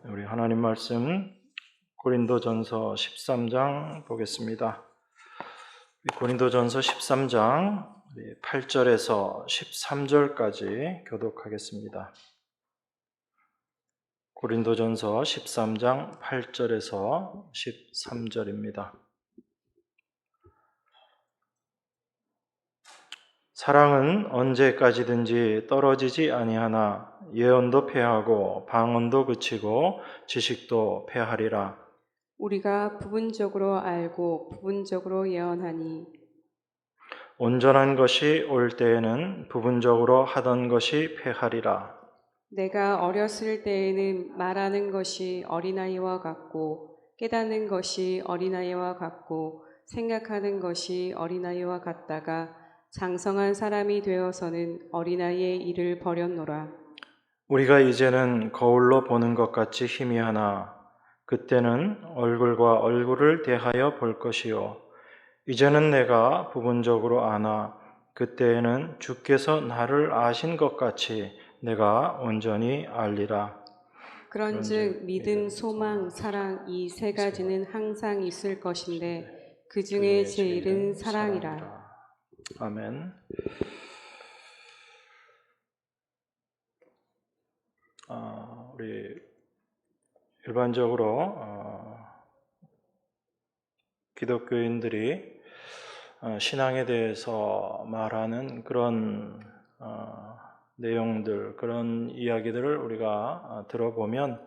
우리 하나님 말씀 고린도전서 13장 보겠습니다. 고린도전서 13장 8절에서 13절까지 교독하겠습니다. 고린도전서 13장 8절에서 13절입니다. 사랑은 언제까지든지 떨어지지 아니하나 예언도 패하고 방언도 그치고 지식도 패하리라. 우리가 부분적으로 알고 부분적으로 예언하니 온전한 것이 올 때에는 부분적으로 하던 것이 패하리라. 내가 어렸을 때에는 말하는 것이 어린아이와 같고 깨닫는 것이 어린아이와 같고 생각하는 것이 어린아이와 같다가 장성한 사람이 되어서는 어린아이의 일을 버렸노라. 우리가 이제는 거울로 보는 것 같이 희미하나 그때는 얼굴과 얼굴을 대하여 볼 것이요 이제는 내가 부분적으로 아나 그때에는 주께서 나를 아신 것 같이 내가 온전히 알리라. 그런즉 믿음, 소망, 사랑 이 세 가지는 항상 있을 것인데 그 중에 제일은 사랑이라. 아멘. 우리 일반적으로 기독교인들이 신앙에 대해서 말하는 그런 내용들, 그런 이야기들을 우리가 들어보면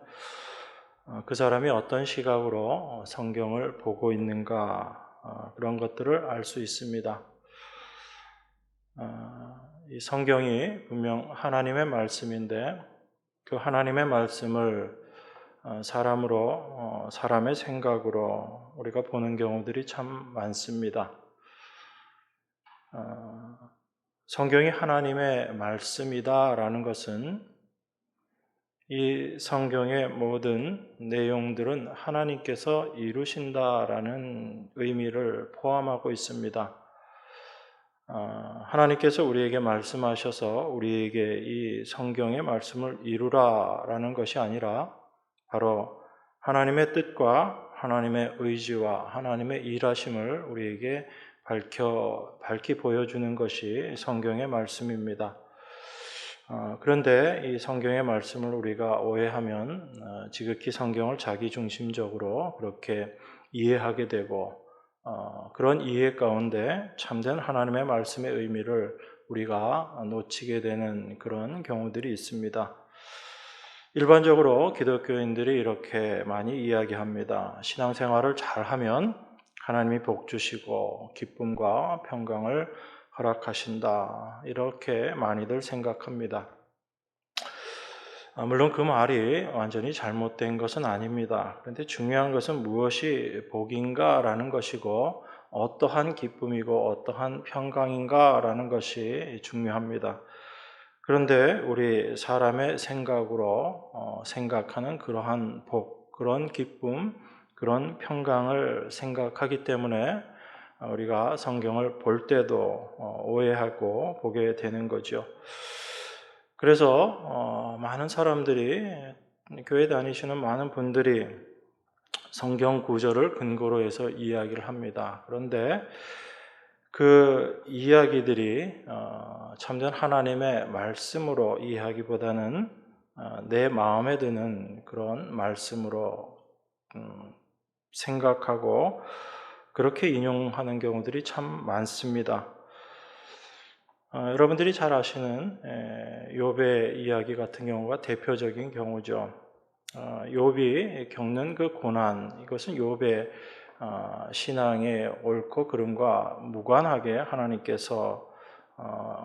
그 사람이 어떤 시각으로 성경을 보고 있는가 그런 것들을 알 수 있습니다. 이 성경이 분명 하나님의 말씀인데 그 하나님의 말씀을 사람의 생각으로 우리가 보는 경우들이 참 많습니다. 성경이 하나님의 말씀이다라는 것은 이 성경의 모든 내용들은 하나님께서 이루신다라는 의미를 포함하고 있습니다. 하나님께서 우리에게 말씀하셔서 우리에게 이 성경의 말씀을 이루라라는 것이 아니라 바로 하나님의 뜻과 하나님의 의지와 하나님의 일하심을 우리에게 밝히 보여주는 것이 성경의 말씀입니다. 그런데 이 성경의 말씀을 우리가 오해하면 지극히 성경을 자기중심적으로 그렇게 이해하게 되고 그런 이해 가운데 참된 하나님의 말씀의 의미를 우리가 놓치게 되는 그런 경우들이 있습니다. 일반적으로 기독교인들이 이렇게 많이 이야기합니다. 신앙생활을 잘하면 하나님이 복 주시고 기쁨과 평강을 허락하신다. 이렇게 많이들 생각합니다. 물론 그 말이 완전히 잘못된 것은 아닙니다. 그런데 중요한 것은 무엇이 복인가라는 것이고 어떠한 기쁨이고 어떠한 평강인가라는 것이 중요합니다. 그런데 우리 사람의 생각으로 생각하는 그러한 복, 그런 기쁨, 그런 평강을 생각하기 때문에 우리가 성경을 볼 때도 오해하고 보게 되는 거죠. 그래서 많은 사람들이 교회 다니시는 많은 분들이 성경 구절을 근거로 해서 이야기를 합니다. 그런데 그 이야기들이 참된 하나님의 말씀으로 이해하기보다는 내 마음에 드는 그런 말씀으로 생각하고 그렇게 인용하는 경우들이 참 많습니다. 여러분들이 잘 아시는 욥의 이야기 같은 경우가 대표적인 경우죠. 욥이 겪는 그 고난, 이것은 욥의 신앙의 옳고 그름과 무관하게 하나님께서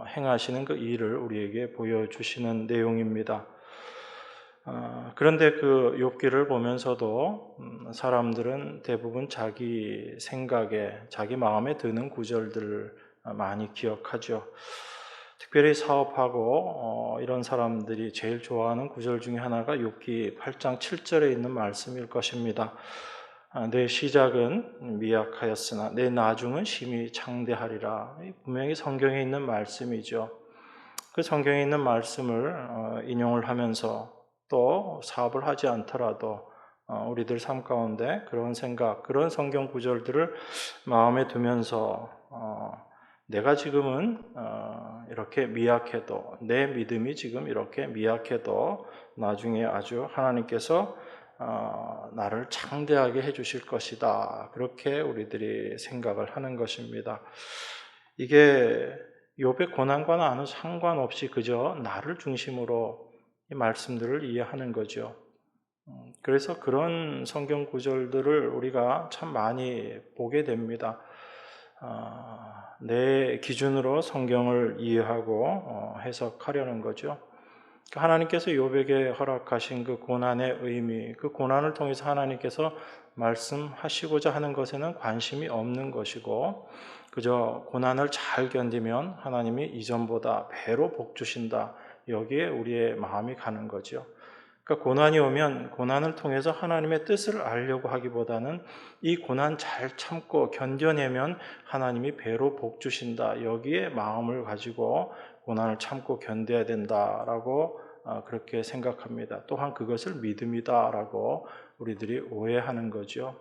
행하시는 그 일을 우리에게 보여주시는 내용입니다. 그런데 그 욥기를 보면서도 사람들은 대부분 자기 생각에, 자기 마음에 드는 구절들을 많이 기억하죠. 특별히 사업하고 이런 사람들이 제일 좋아하는 구절 중에 하나가 욥기 8장 7절에 있는 말씀일 것입니다. 내 시작은 미약하였으나 내 나중은 심히 창대하리라. 분명히 성경에 있는 말씀이죠. 그 성경에 있는 말씀을 인용을 하면서 또 사업을 하지 않더라도 우리들 삶 가운데 그런 생각, 그런 성경 구절들을 마음에 두면서 내가 지금은 이렇게 미약해도, 내 믿음이 지금 이렇게 미약해도 나중에 아주 하나님께서 나를 창대하게 해주실 것이다. 그렇게 우리들이 생각을 하는 것입니다. 이게 욥의 고난과는 아무 상관없이 그저 나를 중심으로 이 말씀들을 이해하는 거죠. 그래서 그런 성경 구절들을 우리가 참 많이 보게 됩니다. 내 기준으로 성경을 이해하고 해석하려는 거죠. 하나님께서 욥에게 허락하신 그 고난의 의미, 그 고난을 통해서 하나님께서 말씀하시고자 하는 것에는 관심이 없는 것이고 그저 고난을 잘 견디면 하나님이 이전보다 배로 복 주신다. 여기에 우리의 마음이 가는 거죠. 그러니까 고난이 오면 고난을 통해서 하나님의 뜻을 알려고 하기보다는 이 고난 잘 참고 견뎌내면 하나님이 배로 복 주신다. 여기에 마음을 가지고 고난을 참고 견뎌야 된다라고 그렇게 생각합니다. 또한 그것을 믿음이다라고 우리들이 오해하는 거죠.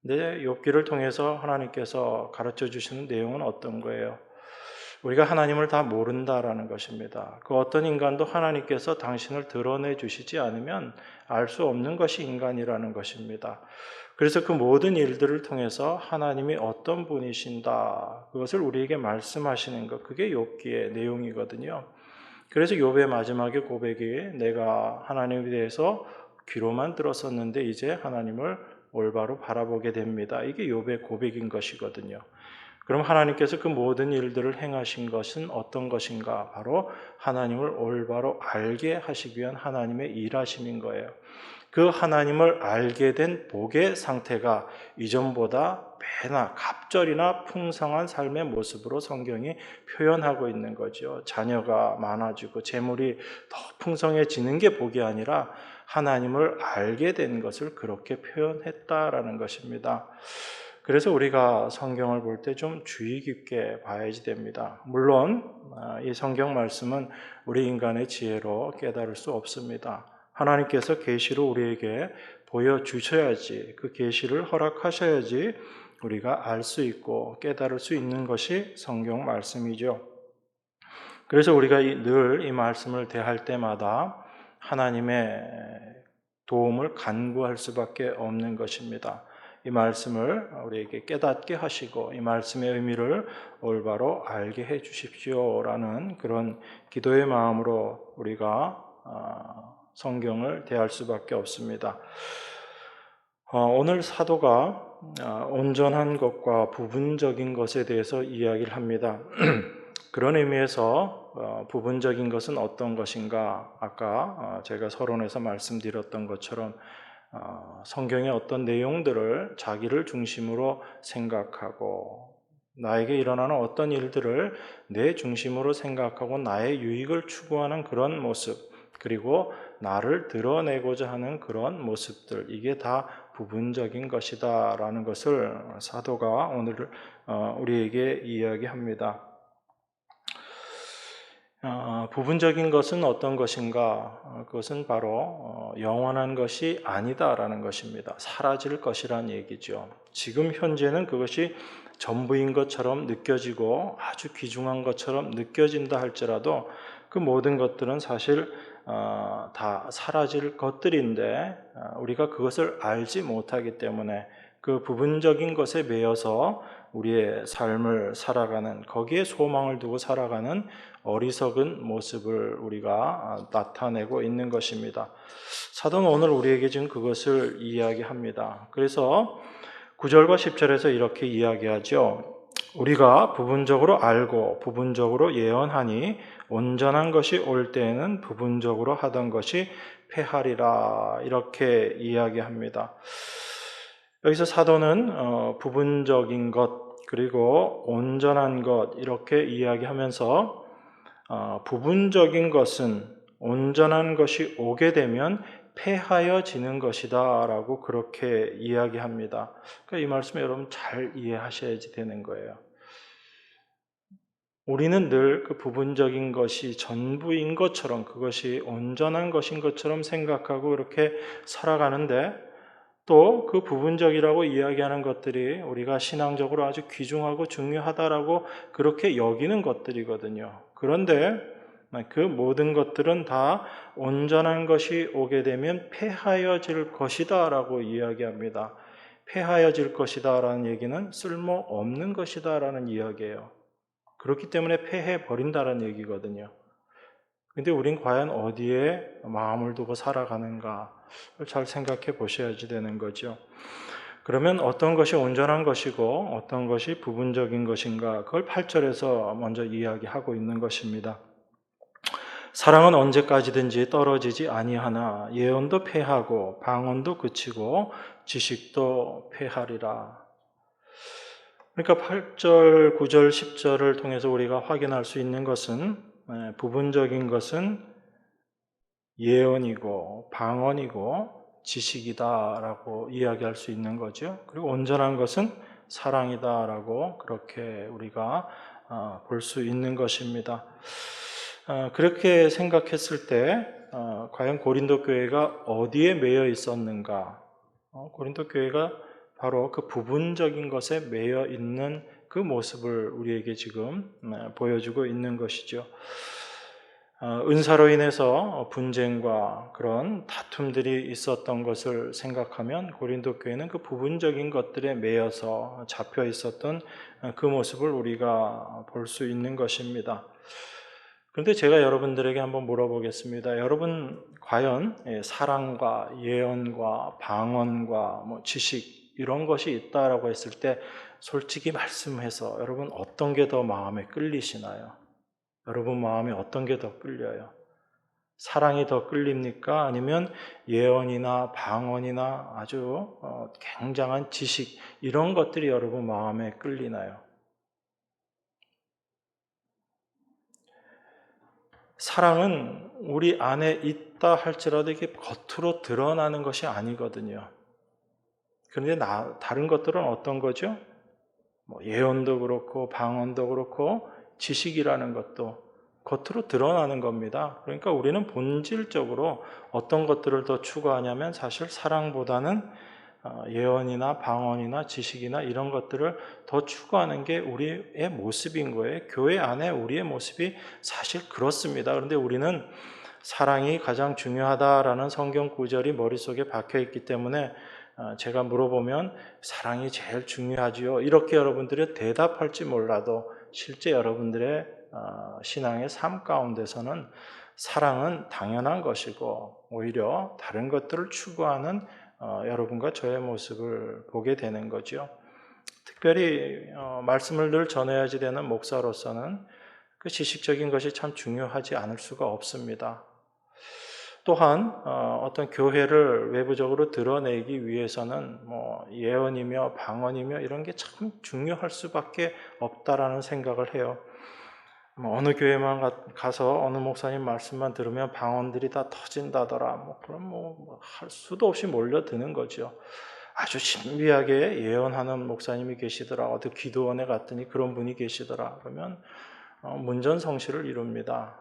근데 욥기를 통해서 하나님께서 가르쳐 주시는 내용은 어떤 거예요? 우리가 하나님을 다 모른다라는 것입니다. 그 어떤 인간도 하나님께서 당신을 드러내 주시지 않으면 알 수 없는 것이 인간이라는 것입니다. 그래서 그 모든 일들을 통해서 하나님이 어떤 분이신다, 그것을 우리에게 말씀하시는 것, 그게 욥기의 내용이거든요. 그래서 욥의 마지막의 고백이 내가 하나님에 대해서 귀로만 들었었는데 이제 하나님을 올바로 바라보게 됩니다. 이게 욥의 고백인 것이거든요. 그럼 하나님께서 그 모든 일들을 행하신 것은 어떤 것인가? 바로 하나님을 올바로 알게 하시기 위한 하나님의 일하심인 거예요. 그 하나님을 알게 된 복의 상태가 이전보다 배나 갑절이나 풍성한 삶의 모습으로 성경이 표현하고 있는 거죠. 자녀가 많아지고 재물이 더 풍성해지는 게 복이 아니라 하나님을 알게 된 것을 그렇게 표현했다라는 것입니다. 그래서 우리가 성경을 볼 때 좀 주의 깊게 봐야지 됩니다. 물론 이 성경 말씀은 우리 인간의 지혜로 깨달을 수 없습니다. 하나님께서 계시로 우리에게 보여주셔야지, 그 계시를 허락하셔야지 우리가 알 수 있고 깨달을 수 있는 것이 성경 말씀이죠. 그래서 우리가 늘 이 말씀을 대할 때마다 하나님의 도움을 간구할 수밖에 없는 것입니다. 이 말씀을 우리에게 깨닫게 하시고 이 말씀의 의미를 올바로 알게 해 주십시오라는 그런 기도의 마음으로 우리가 성경을 대할 수밖에 없습니다. 오늘 사도가 온전한 것과 부분적인 것에 대해서 이야기를 합니다. 그런 의미에서 부분적인 것은 어떤 것인가? 아까 제가 서론에서 말씀드렸던 것처럼 성경의 어떤 내용들을 자기를 중심으로 생각하고 나에게 일어나는 어떤 일들을 내 중심으로 생각하고 나의 유익을 추구하는 그런 모습, 그리고 나를 드러내고자 하는 그런 모습들, 이게 다 부분적인 것이다라는 것을 사도가 오늘 우리에게 이야기합니다. 부분적인 것은 어떤 것인가? 그것은 바로 영원한 것이 아니다라는 것입니다. 사라질 것이란 얘기죠. 지금 현재는 그것이 전부인 것처럼 느껴지고 아주 귀중한 것처럼 느껴진다 할지라도 그 모든 것들은 사실 다 사라질 것들인데 우리가 그것을 알지 못하기 때문에 그 부분적인 것에 매여서 우리의 삶을 살아가는, 거기에 소망을 두고 살아가는 어리석은 모습을 우리가 나타내고 있는 것입니다. 사도는 오늘 우리에게 지금 그것을 이야기합니다. 그래서 9절과 10절에서 이렇게 이야기하죠. 우리가 부분적으로 알고 부분적으로 예언하니 온전한 것이 올 때에는 부분적으로 하던 것이 패하리라, 이렇게 이야기합니다. 여기서 사도는 부분적인 것 그리고 온전한 것 이렇게 이야기하면서 부분적인 것은 온전한 것이 오게 되면 패하여지는 것이다 라고 그렇게 이야기합니다. 그러니까 이 말씀 여러분 잘 이해하셔야지 되는 거예요. 우리는 늘 그 부분적인 것이 전부인 것처럼, 그것이 온전한 것인 것처럼 생각하고 이렇게 살아가는데, 또 그 부분적이라고 이야기하는 것들이 우리가 신앙적으로 아주 귀중하고 중요하다라고 그렇게 여기는 것들이거든요. 그런데 그 모든 것들은 다 온전한 것이 오게 되면 폐하여질 것이다 라고 이야기합니다. 폐하여질 것이다 라는 얘기는 쓸모없는 것이다 라는 이야기예요. 그렇기 때문에 폐해버린다는 얘기거든요. 근데 우린 과연 어디에 마음을 두고 살아가는가 잘 생각해 보셔야지 되는 거죠. 그러면 어떤 것이 온전한 것이고 어떤 것이 부분적인 것인가, 그걸 8절에서 먼저 이야기하고 있는 것입니다. 사랑은 언제까지든지 떨어지지 아니하나 예언도 패하고 방언도 그치고 지식도 패하리라. 그러니까 8절, 9절, 10절을 통해서 우리가 확인할 수 있는 것은 부분적인 것은 예언이고 방언이고 지식이다라고 이야기할 수 있는 거죠. 그리고 온전한 것은 사랑이다라고 그렇게 우리가 볼 수 있는 것입니다. 그렇게 생각했을 때 과연 고린도 교회가 어디에 매여 있었는가? 고린도 교회가 바로 그 부분적인 것에 매여 있는 그 모습을 우리에게 지금 보여주고 있는 것이죠. 은사로 인해서 분쟁과 그런 다툼들이 있었던 것을 생각하면 고린도 교회는 그 부분적인 것들에 매여서 잡혀 있었던 그 모습을 우리가 볼 수 있는 것입니다. 그런데 제가 여러분들에게 한번 물어보겠습니다. 여러분 과연 사랑과 예언과 방언과 지식 이런 것이 있다라고 했을 때 솔직히 말씀해서 여러분 어떤 게 더 마음에 끌리시나요? 여러분 마음에 어떤 게 더 끌려요? 사랑이 더 끌립니까? 아니면 예언이나 방언이나 아주 굉장한 지식 이런 것들이 여러분 마음에 끌리나요? 사랑은 우리 안에 있다 할지라도 이게 겉으로 드러나는 것이 아니거든요. 그런데 다른 것들은 어떤 거죠? 예언도 그렇고 방언도 그렇고 지식이라는 것도 겉으로 드러나는 겁니다. 그러니까 우리는 본질적으로 어떤 것들을 더 추구하냐면 사실 사랑보다는 예언이나 방언이나 지식이나 이런 것들을 더 추구하는 게 우리의 모습인 거예요. 교회 안에 우리의 모습이 사실 그렇습니다. 그런데 우리는 사랑이 가장 중요하다라는 성경 구절이 머릿속에 박혀 있기 때문에 제가 물어보면 사랑이 제일 중요하지요. 이렇게 여러분들이 대답할지 몰라도 실제 여러분들의 신앙의 삶 가운데서는 사랑은 당연한 것이고 오히려 다른 것들을 추구하는 여러분과 저의 모습을 보게 되는 거죠. 특별히 말씀을 늘 전해야지 되는 목사로서는 그 지식적인 것이 참 중요하지 않을 수가 없습니다. 또한 어떤 교회를 외부적으로 드러내기 위해서는 예언이며 방언이며 이런 게 참 중요할 수밖에 없다라는 생각을 해요. 어느 교회만 가서 어느 목사님 말씀만 들으면 방언들이 다 터진다더라. 그럼 할 수도 없이 몰려드는 거죠. 아주 신비하게 예언하는 목사님이 계시더라. 어디 기도원에 갔더니 그런 분이 계시더라. 그러면 문전성시를 이룹니다.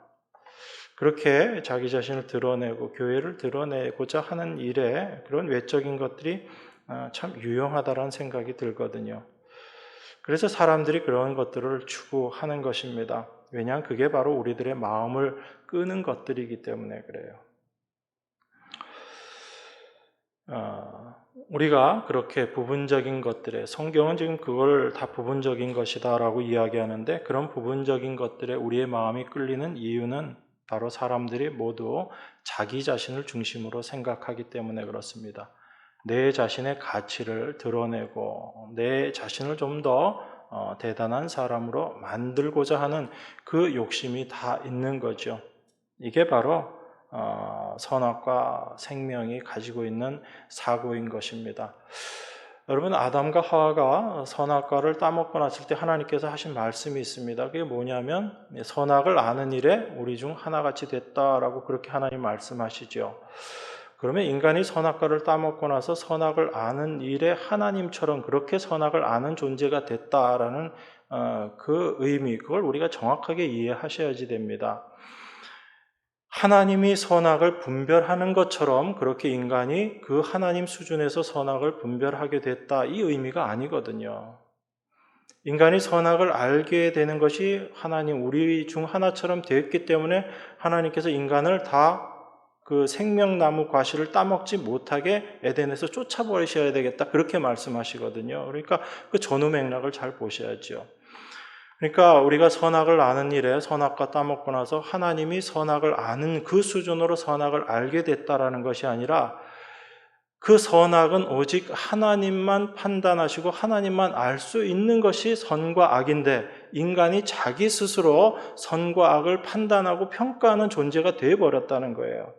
그렇게 자기 자신을 드러내고 교회를 드러내고자 하는 일에 그런 외적인 것들이 참 유용하다라는 생각이 들거든요. 그래서 사람들이 그런 것들을 추구하는 것입니다. 왜냐하면 그게 바로 우리들의 마음을 끄는 것들이기 때문에 그래요. 우리가 그렇게 부분적인 것들에, 성경은 지금 그걸 다 부분적인 것이다라고 이야기하는데 그런 부분적인 것들에 우리의 마음이 끌리는 이유는 바로 사람들이 모두 자기 자신을 중심으로 생각하기 때문에 그렇습니다. 내 자신의 가치를 드러내고 내 자신을 좀 더 대단한 사람으로 만들고자 하는 그 욕심이 다 있는 거죠. 이게 바로 선악과 생명이 가지고 있는 사고인 것입니다. 여러분, 아담과 하와가 선악과를 따먹고 났을 때 하나님께서 하신 말씀이 있습니다. 그게 뭐냐면 선악을 아는 일에 우리 중 하나같이 됐다라고 그렇게 하나님 말씀하시죠. 그러면 인간이 선악과를 따먹고 나서 선악을 아는 일에 하나님처럼 그렇게 선악을 아는 존재가 됐다라는 그 의미, 그걸 우리가 정확하게 이해하셔야지 됩니다. 하나님이 선악을 분별하는 것처럼 그렇게 인간이 그 하나님 수준에서 선악을 분별하게 됐다, 이 의미가 아니거든요. 인간이 선악을 알게 되는 것이 하나님, 우리 중 하나처럼 되었기 때문에 하나님께서 인간을 다 그 생명나무 과실을 따먹지 못하게 에덴에서 쫓아버리셔야 되겠다, 그렇게 말씀하시거든요. 그러니까 그 전후 맥락을 잘 보셔야죠. 그러니까 우리가 선악을 아는 일에 선악과 따먹고 나서 하나님이 선악을 아는 그 수준으로 선악을 알게 됐다라는 것이 아니라, 그 선악은 오직 하나님만 판단하시고 하나님만 알 수 있는 것이 선과 악인데, 인간이 자기 스스로 선과 악을 판단하고 평가하는 존재가 되어버렸다는 거예요.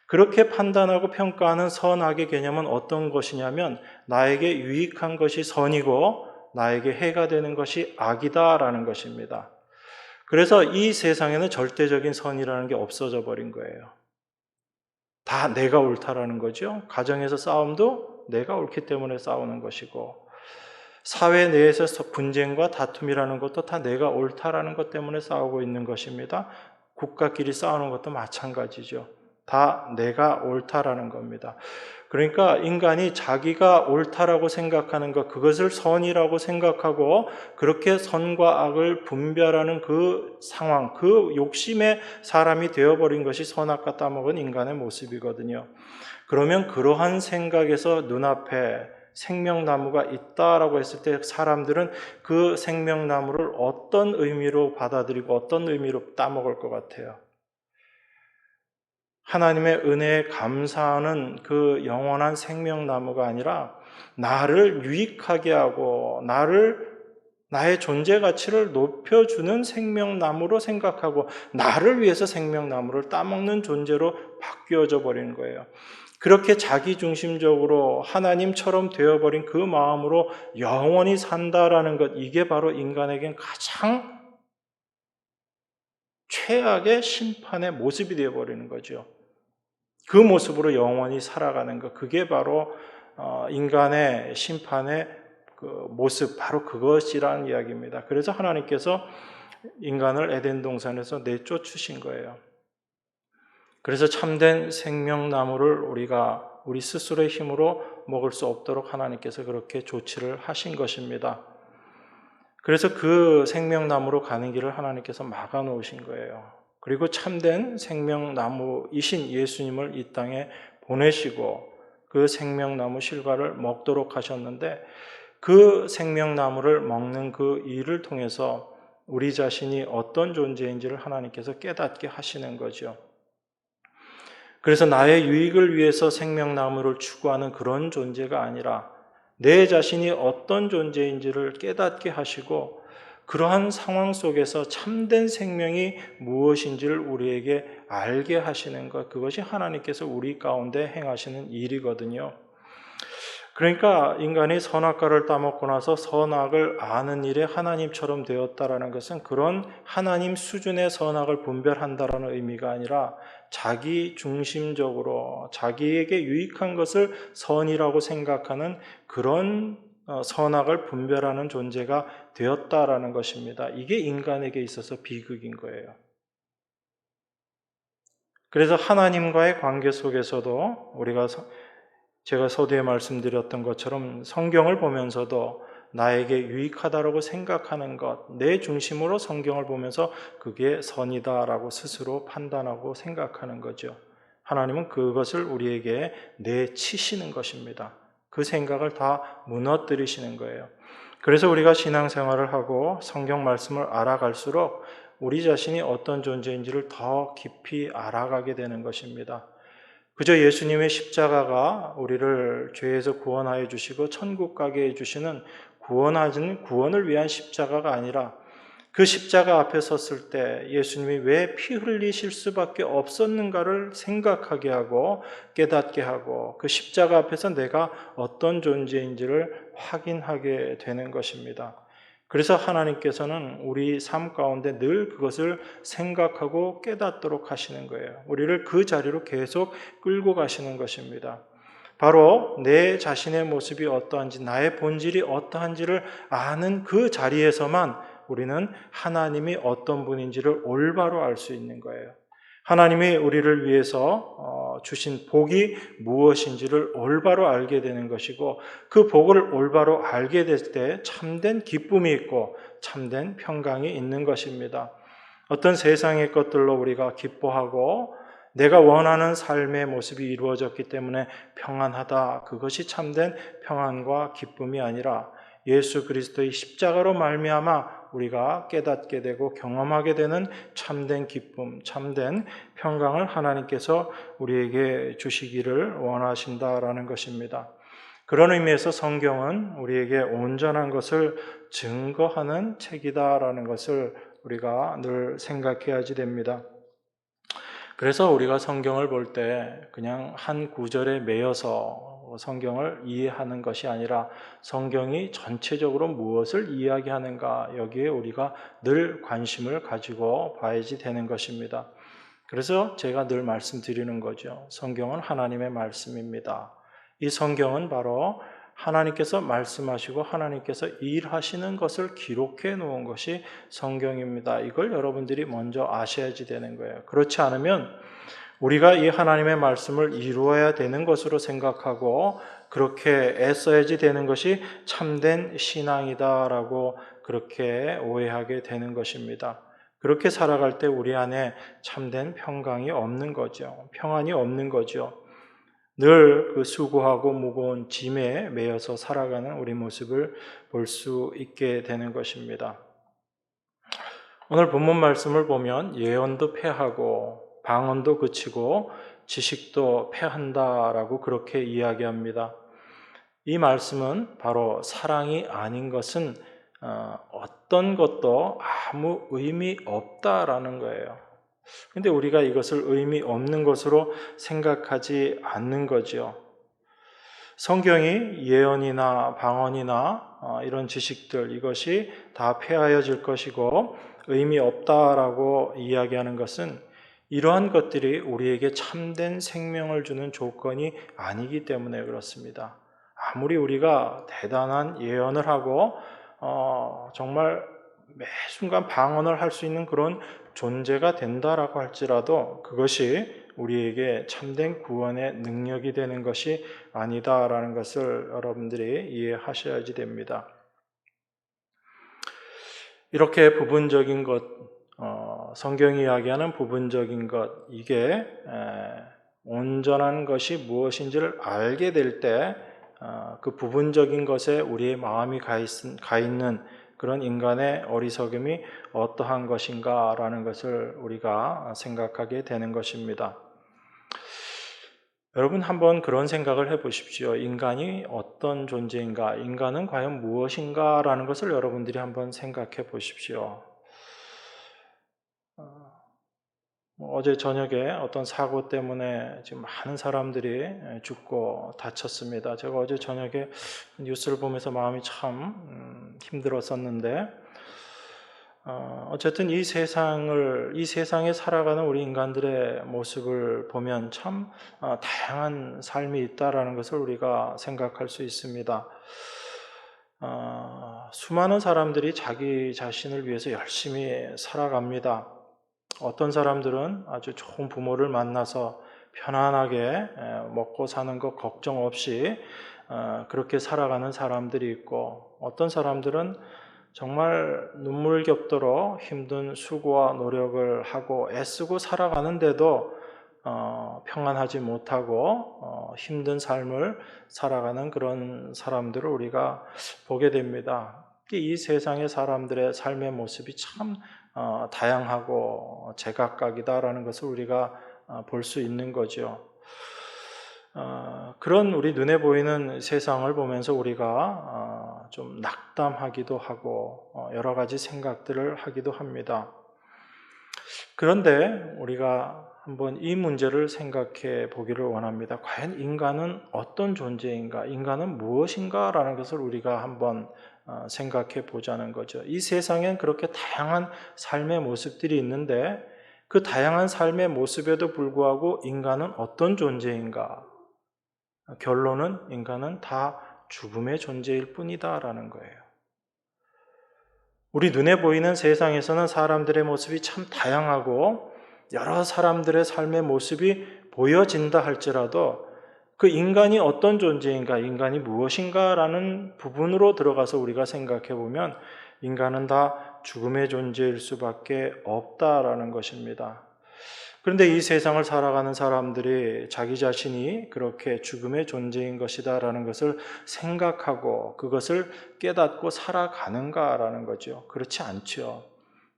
그렇게 판단하고 평가하는 선악의 개념은 어떤 것이냐면, 나에게 유익한 것이 선이고 나에게 해가 되는 것이 악이다라는 것입니다. 그래서 이 세상에는 절대적인 선이라는 게 없어져 버린 거예요. 다 내가 옳다라는 거죠. 가정에서 싸움도 내가 옳기 때문에 싸우는 것이고, 사회 내에서 분쟁과 다툼이라는 것도 다 내가 옳다라는 것 때문에 싸우고 있는 것입니다. 국가끼리 싸우는 것도 마찬가지죠. 다 내가 옳다라는 겁니다. 그러니까 인간이 자기가 옳다라고 생각하는 것, 그것을 선이라고 생각하고 그렇게 선과 악을 분별하는 그 상황, 그 욕심의 사람이 되어버린 것이 선악과 따먹은 인간의 모습이거든요. 그러면 그러한 생각에서 눈앞에 생명나무가 있다라고 했을 때 사람들은 그 생명나무를 어떤 의미로 받아들이고 어떤 의미로 따먹을 것 같아요? 하나님의 은혜에 감사하는 그 영원한 생명나무가 아니라, 나를 유익하게 하고 나의 존재 가치를 높여주는 생명나무로 생각하고 나를 위해서 생명나무를 따먹는 존재로 바뀌어져 버리는 거예요. 그렇게 자기중심적으로 하나님처럼 되어버린 그 마음으로 영원히 산다라는 것, 이게 바로 인간에겐 가장 최악의 심판의 모습이 되어버리는 거죠. 그 모습으로 영원히 살아가는 것, 그게 바로 인간의 심판의 그 모습, 바로 그것이라는 이야기입니다. 그래서 하나님께서 인간을 에덴 동산에서 내쫓으신 거예요. 그래서 참된 생명나무를 우리가 우리 스스로의 힘으로 먹을 수 없도록 하나님께서 그렇게 조치를 하신 것입니다. 그래서 그 생명나무로 가는 길을 하나님께서 막아 놓으신 거예요. 그리고 참된 생명나무이신 예수님을 이 땅에 보내시고 그 생명나무 실과를 먹도록 하셨는데, 그 생명나무를 먹는 그 일을 통해서 우리 자신이 어떤 존재인지를 하나님께서 깨닫게 하시는 거죠. 그래서 나의 유익을 위해서 생명나무를 추구하는 그런 존재가 아니라 내 자신이 어떤 존재인지를 깨닫게 하시고, 그러한 상황 속에서 참된 생명이 무엇인지를 우리에게 알게 하시는 것, 그것이 하나님께서 우리 가운데 행하시는 일이거든요. 그러니까 인간이 선악과를 따먹고 나서 선악을 아는 일에 하나님처럼 되었다라는 것은 그런 하나님 수준의 선악을 분별한다라는 의미가 아니라, 자기 중심적으로 자기에게 유익한 것을 선이라고 생각하는 그런 선악을 분별하는 존재가 되었다라는 것입니다. 이게 인간에게 있어서 비극인 거예요. 그래서 하나님과의 관계 속에서도 제가 서두에 말씀드렸던 것처럼 성경을 보면서도 나에게 유익하다라고 생각하는 것, 내 중심으로 성경을 보면서 그게 선이다라고 스스로 판단하고 생각하는 거죠. 하나님은 그것을 우리에게 내치시는 것입니다. 그 생각을 다 무너뜨리시는 거예요. 그래서 우리가 신앙생활을 하고 성경 말씀을 알아갈수록 우리 자신이 어떤 존재인지를 더 깊이 알아가게 되는 것입니다. 그저 예수님의 십자가가 우리를 죄에서 구원하여 주시고 천국 가게 해주시는 구원을 위한 십자가가 아니라, 그 십자가 앞에 섰을 때 예수님이 왜 피 흘리실 수밖에 없었는가를 생각하게 하고 깨닫게 하고, 그 십자가 앞에서 내가 어떤 존재인지를 확인하게 되는 것입니다. 그래서 하나님께서는 우리 삶 가운데 늘 그것을 생각하고 깨닫도록 하시는 거예요. 우리를 그 자리로 계속 끌고 가시는 것입니다. 바로 내 자신의 모습이 어떠한지, 나의 본질이 어떠한지를 아는 그 자리에서만 우리는 하나님이 어떤 분인지를 올바로 알 수 있는 거예요. 하나님이 우리를 위해서 주신 복이 무엇인지를 올바로 알게 되는 것이고, 그 복을 올바로 알게 될 때 참된 기쁨이 있고 참된 평강이 있는 것입니다. 어떤 세상의 것들로 우리가 기뻐하고 내가 원하는 삶의 모습이 이루어졌기 때문에 평안하다, 그것이 참된 평안과 기쁨이 아니라 예수 그리스도의 십자가로 말미암아 우리가 깨닫게 되고 경험하게 되는 참된 기쁨, 참된 평강을 하나님께서 우리에게 주시기를 원하신다라는 것입니다. 그런 의미에서 성경은 우리에게 온전한 것을 증거하는 책이다라는 것을 우리가 늘 생각해야지 됩니다. 그래서 우리가 성경을 볼 때 그냥 한 구절에 매여서 성경을 이해하는 것이 아니라 성경이 전체적으로 무엇을 이야기하는가, 여기에 우리가 늘 관심을 가지고 봐야지 되는 것입니다. 그래서 제가 늘 말씀드리는 거죠. 성경은 하나님의 말씀입니다. 이 성경은 바로 하나님께서 말씀하시고 하나님께서 일하시는 것을 기록해 놓은 것이 성경입니다. 이걸 여러분들이 먼저 아셔야지 되는 거예요. 그렇지 않으면 우리가 이 하나님의 말씀을 이루어야 되는 것으로 생각하고 그렇게 애써야지 되는 것이 참된 신앙이다라고 그렇게 오해하게 되는 것입니다. 그렇게 살아갈 때 우리 안에 참된 평강이 없는 거죠. 평안이 없는 거죠. 늘 그 수고하고 무거운 짐에 매여서 살아가는 우리 모습을 볼 수 있게 되는 것입니다. 오늘 본문 말씀을 보면 예언도 패하고 방언도 그치고 지식도 패한다라고 그렇게 이야기합니다. 이 말씀은 바로 사랑이 아닌 것은 어떤 것도 아무 의미 없다라는 거예요. 근데 우리가 이것을 의미 없는 것으로 생각하지 않는 거죠. 성경이 예언이나 방언이나 이런 지식들, 이것이 다 폐하여질 것이고 의미 없다라고 이야기하는 것은 이러한 것들이 우리에게 참된 생명을 주는 조건이 아니기 때문에 그렇습니다. 아무리 우리가 대단한 예언을 하고 정말 매 순간 방언을 할 수 있는 그런 존재가 된다라고 할지라도 그것이 우리에게 참된 구원의 능력이 되는 것이 아니다라는 것을 여러분들이 이해하셔야지 됩니다. 이렇게 부분적인 것, 성경이 이야기하는 부분적인 것, 이게 온전한 것이 무엇인지를 알게 될 때 그 부분적인 것에 우리의 마음이 가 있는 그런 인간의 어리석음이 어떠한 것인가라는 것을 우리가 생각하게 되는 것입니다. 여러분 한번 그런 생각을 해보십시오. 인간이 어떤 존재인가? 인간은 과연 무엇인가? 라는 것을 여러분들이 한번 생각해 보십시오. 어제 저녁에 어떤 사고 때문에 지금 많은 사람들이 죽고 다쳤습니다. 제가 어제 저녁에 뉴스를 보면서 마음이 참 힘들었었는데, 어쨌든 이 세상에 살아가는 우리 인간들의 모습을 보면 참 다양한 삶이 있다라는 것을 우리가 생각할 수 있습니다. 수많은 사람들이 자기 자신을 위해서 열심히 살아갑니다. 어떤 사람들은 아주 좋은 부모를 만나서 편안하게 먹고 사는 것 걱정 없이 그렇게 살아가는 사람들이 있고, 어떤 사람들은 정말 눈물겹도록 힘든 수고와 노력을 하고 애쓰고 살아가는데도 평안하지 못하고 힘든 삶을 살아가는 그런 사람들을 우리가 보게 됩니다. 이 세상의 사람들의 삶의 모습이 참 다양하고 제각각이다라는 것을 우리가 볼 수 있는 거죠. 그런 우리 눈에 보이는 세상을 보면서 우리가 좀 낙담하기도 하고 여러 가지 생각들을 하기도 합니다. 그런데 우리가 한번 이 문제를 생각해 보기를 원합니다. 과연 인간은 어떤 존재인가? 인간은 무엇인가? 라는 것을 우리가 한번 생각해 보자는 거죠. 이 세상엔 그렇게 다양한 삶의 모습들이 있는데 그 다양한 삶의 모습에도 불구하고 인간은 어떤 존재인가? 결론은 인간은 다 죽음의 존재일 뿐이다라는 거예요. 우리 눈에 보이는 세상에서는 사람들의 모습이 참 다양하고 여러 사람들의 삶의 모습이 보여진다 할지라도 그 인간이 어떤 존재인가, 인간이 무엇인가라는 부분으로 들어가서 우리가 생각해 보면 인간은 다 죽음의 존재일 수밖에 없다라는 것입니다. 그런데 이 세상을 살아가는 사람들이 자기 자신이 그렇게 죽음의 존재인 것이다라는 것을 생각하고 그것을 깨닫고 살아가는가라는 거죠. 그렇지 않죠.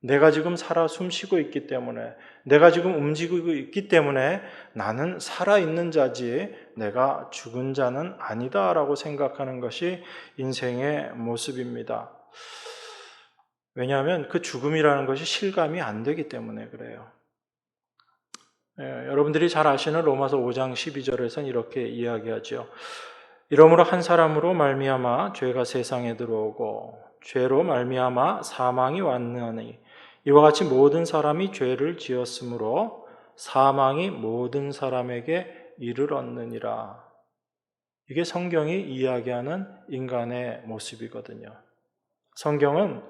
내가 지금 살아 숨쉬고 있기 때문에, 내가 지금 움직이고 있기 때문에 나는 살아있는 자지 내가 죽은 자는 아니다라고 생각하는 것이 인생의 모습입니다. 왜냐하면 그 죽음이라는 것이 실감이 안 되기 때문에 그래요. 여러분들이 잘 아시는 로마서 5장 12절에서는 이렇게 이야기하죠. 이러므로 한 사람으로 말미암아 죄가 세상에 들어오고 죄로 말미암아 사망이 왔느니 이와 같이 모든 사람이 죄를 지었으므로 사망이 모든 사람에게 이르렀느니라. 이게 성경이 이야기하는 인간의 모습이거든요. 성경은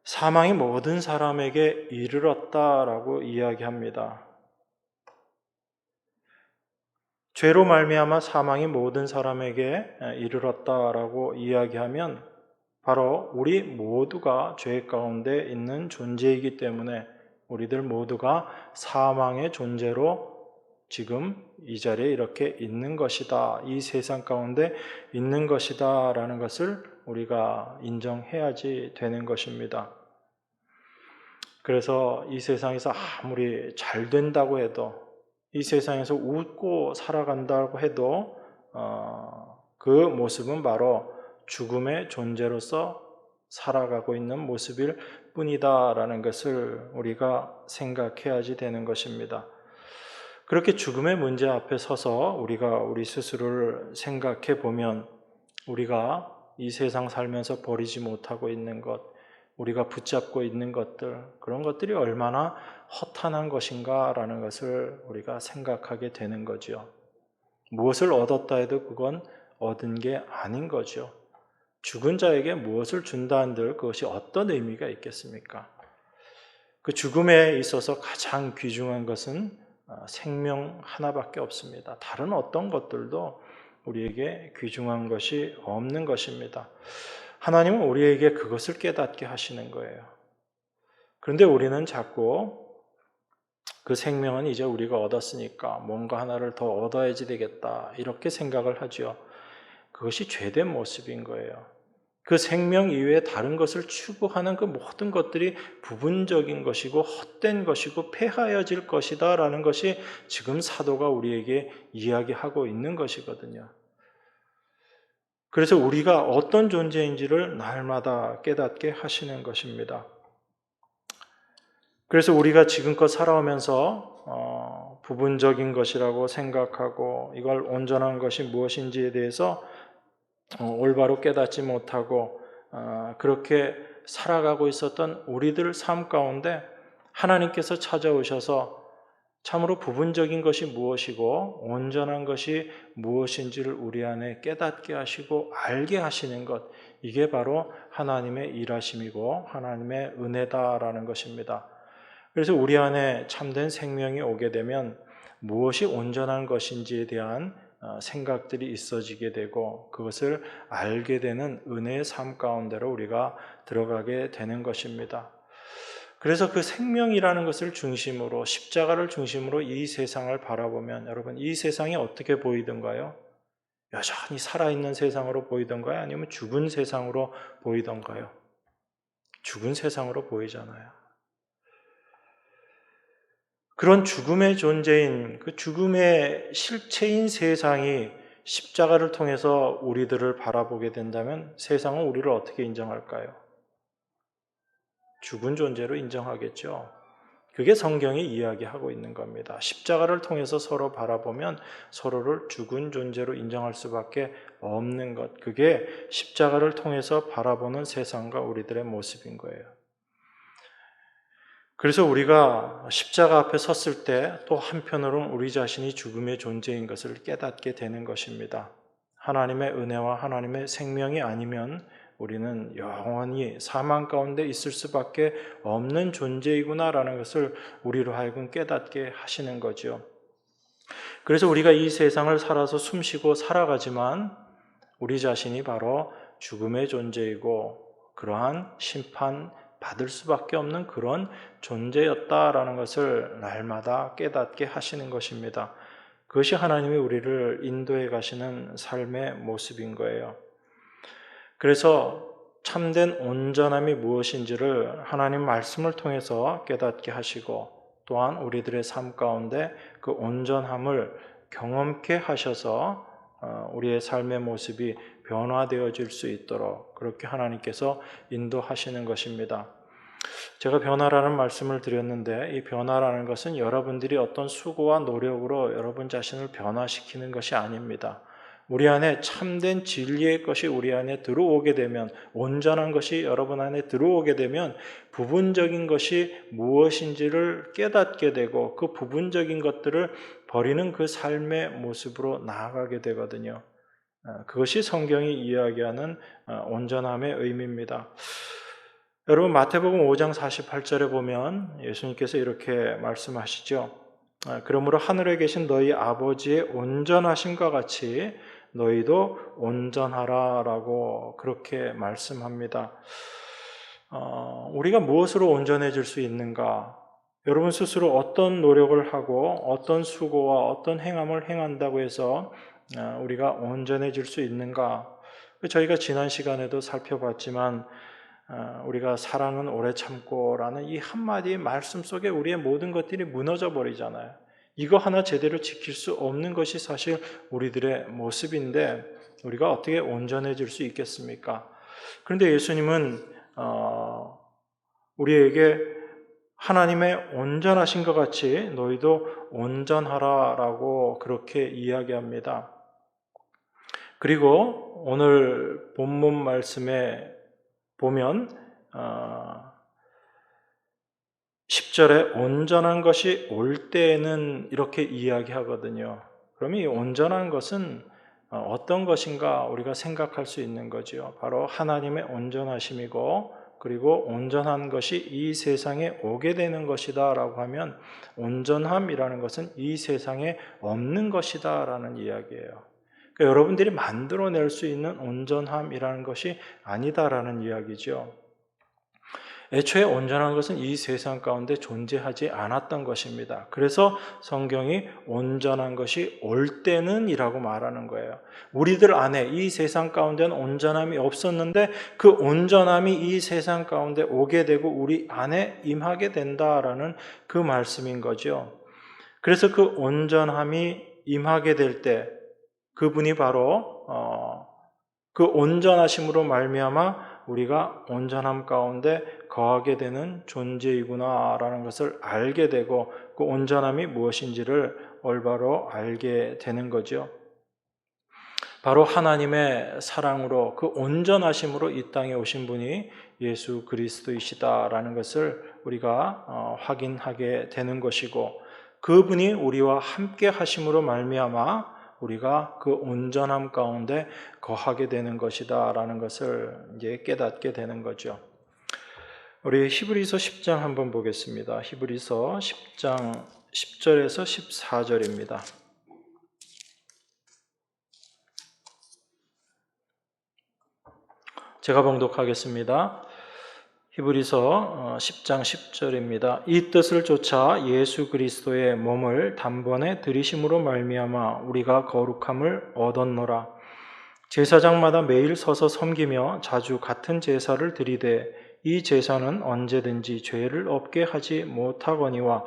사망이 모든 사람에게 이르렀다라고 이야기합니다. 죄로 말미암아 사망이 모든 사람에게 이르렀다라고 이야기하면 바로 우리 모두가 죄 가운데 있는 존재이기 때문에 우리들 모두가 사망의 존재로 지금 이 자리에 이렇게 있는 것이다. 이 세상 가운데 있는 것이다 라는 것을 우리가 인정해야지 되는 것입니다. 그래서 이 세상에서 아무리 잘 된다고 해도 이 세상에서 웃고 살아간다고 해도 그 모습은 바로 죽음의 존재로서 살아가고 있는 모습일 뿐이다라는 것을 우리가 생각해야지 되는 것입니다. 그렇게 죽음의 문제 앞에 서서 우리가 우리 스스로를 생각해 보면 우리가 이 세상 살면서 버리지 못하고 있는 것, 우리가 붙잡고 있는 것들, 그런 것들이 얼마나 허탄한 것인가라는 것을 우리가 생각하게 되는 거죠. 무엇을 얻었다 해도 그건 얻은 게 아닌 거죠. 죽은 자에게 무엇을 준다 한들 그것이 어떤 의미가 있겠습니까? 그 죽음에 있어서 가장 귀중한 것은 생명 하나밖에 없습니다. 다른 어떤 것들도 우리에게 귀중한 것이 없는 것입니다. 하나님은 우리에게 그것을 깨닫게 하시는 거예요. 그런데 우리는 자꾸 그 생명은 이제 우리가 얻었으니까 뭔가 하나를 더 얻어야지 되겠다 이렇게 생각을 하죠. 그것이 죄된 모습인 거예요. 그 생명 이외에 다른 것을 추구하는 그 모든 것들이 부분적인 것이고 헛된 것이고 폐하여질 것이다 라는 것이 지금 사도가 우리에게 이야기하고 있는 것이거든요. 그래서 우리가 어떤 존재인지를 날마다 깨닫게 하시는 것입니다. 그래서 우리가 지금껏 살아오면서 부분적인 것이라고 생각하고 이걸 온전한 것이 무엇인지에 대해서 올바로 깨닫지 못하고 그렇게 살아가고 있었던 우리들 삶 가운데 하나님께서 찾아오셔서 참으로 부분적인 것이 무엇이고 온전한 것이 무엇인지를 우리 안에 깨닫게 하시고 알게 하시는 것, 이게 바로 하나님의 일하심이고 하나님의 은혜다라는 것입니다. 그래서 우리 안에 참된 생명이 오게 되면 무엇이 온전한 것인지에 대한 생각들이 있어지게 되고 그것을 알게 되는 은혜의 삶 가운데로 우리가 들어가게 되는 것입니다. 그래서 그 생명이라는 것을 중심으로, 십자가를 중심으로 이 세상을 바라보면 여러분, 이 세상이 어떻게 보이던가요? 여전히 살아있는 세상으로 보이던가요? 아니면 죽은 세상으로 보이던가요? 죽은 세상으로 보이잖아요. 그런 죽음의 존재인, 그 죽음의 실체인 세상이 십자가를 통해서 우리들을 바라보게 된다면 세상은 우리를 어떻게 인정할까요? 죽은 존재로 인정하겠죠. 그게 성경이 이야기하고 있는 겁니다. 십자가를 통해서 서로 바라보면 서로를 죽은 존재로 인정할 수밖에 없는 것. 그게 십자가를 통해서 바라보는 세상과 우리들의 모습인 거예요. 그래서 우리가 십자가 앞에 섰을 때 또 한편으로는 우리 자신이 죽음의 존재인 것을 깨닫게 되는 것입니다. 하나님의 은혜와 하나님의 생명이 아니면 우리는 영원히 사망 가운데 있을 수밖에 없는 존재이구나라는 것을 우리로 하여금 깨닫게 하시는 거죠. 그래서 우리가 이 세상을 살아서 숨쉬고 살아가지만 우리 자신이 바로 죽음의 존재이고 그러한 심판 받을 수밖에 없는 그런 존재였다라는 것을 날마다 깨닫게 하시는 것입니다. 그것이 하나님이 우리를 인도해 가시는 삶의 모습인 거예요. 그래서 참된 온전함이 무엇인지를 하나님 말씀을 통해서 깨닫게 하시고 또한 우리들의 삶 가운데 그 온전함을 경험케 하셔서 우리의 삶의 모습이 변화되어질 수 있도록 그렇게 하나님께서 인도하시는 것입니다. 제가 변화라는 말씀을 드렸는데 이 변화라는 것은 여러분들이 어떤 수고와 노력으로 여러분 자신을 변화시키는 것이 아닙니다. 우리 안에 참된 진리의 것이 우리 안에 들어오게 되면, 온전한 것이 여러분 안에 들어오게 되면 부분적인 것이 무엇인지를 깨닫게 되고 그 부분적인 것들을 버리는 그 삶의 모습으로 나아가게 되거든요. 그것이 성경이 이야기하는 온전함의 의미입니다. 여러분 마태복음 5장 48절에 보면 예수님께서 이렇게 말씀하시죠. 그러므로 하늘에 계신 너희 아버지의 온전하심과 같이 너희도 온전하라라고 그렇게 말씀합니다. 우리가 무엇으로 온전해질 수 있는가? 여러분 스스로 어떤 노력을 하고 어떤 수고와 어떤 행함을 행한다고 해서 우리가 온전해질 수 있는가? 저희가 지난 시간에도 살펴봤지만 우리가 사랑은 오래 참고라는 이 한마디 말씀 속에 우리의 모든 것들이 무너져 버리잖아요. 이거 하나 제대로 지킬 수 없는 것이 사실 우리들의 모습인데 우리가 어떻게 온전해질 수 있겠습니까? 그런데 예수님은 우리에게 하나님의 온전하신 것 같이 너희도 온전하라라고 그렇게 이야기합니다. 그리고 오늘 본문 말씀에 보면 10절에 온전한 것이 올 때에는 이렇게 이야기하거든요. 그러면 이 온전한 것은 어떤 것인가 우리가 생각할 수 있는 거죠. 바로 하나님의 온전하심이고 그리고 온전한 것이 이 세상에 오게 되는 것이다 라고 하면 온전함이라는 것은 이 세상에 없는 것이다 라는 이야기예요. 그러니까 여러분들이 만들어낼 수 있는 온전함이라는 것이 아니다라는 이야기죠. 애초에 온전한 것은 이 세상 가운데 존재하지 않았던 것입니다. 그래서 성경이 온전한 것이 올 때는 이라고 말하는 거예요. 우리들 안에 이 세상 가운데는 온전함이 없었는데 그 온전함이 이 세상 가운데 오게 되고 우리 안에 임하게 된다라는 그 말씀인 거죠. 그래서 그 온전함이 임하게 될 때 그분이 바로 그 온전하심으로 말미암아 우리가 온전함 가운데 거하게 되는 존재이구나라는 것을 알게 되고 그 온전함이 무엇인지를 올바로 알게 되는 거죠. 바로 하나님의 사랑으로 그 온전하심으로 이 땅에 오신 분이 예수 그리스도이시다라는 것을 우리가 확인하게 되는 것이고 그분이 우리와 함께 하심으로 말미암아 우리가 그 온전함 가운데 거하게 되는 것이다라는 것을 이제 깨닫게 되는 거죠. 우리 히브리서 10장 한번 보겠습니다. 히브리서 10장 10절에서 14절입니다. 제가 봉독하겠습니다. 히브리서 10장 10절입니다. 이 뜻을 좇아 예수 그리스도의 몸을 단번에 들이심으로 말미암아 우리가 거룩함을 얻었노라. 제사장마다 매일 서서 섬기며 자주 같은 제사를 드리되 이 제사는 언제든지 죄를 없게 하지 못하거니와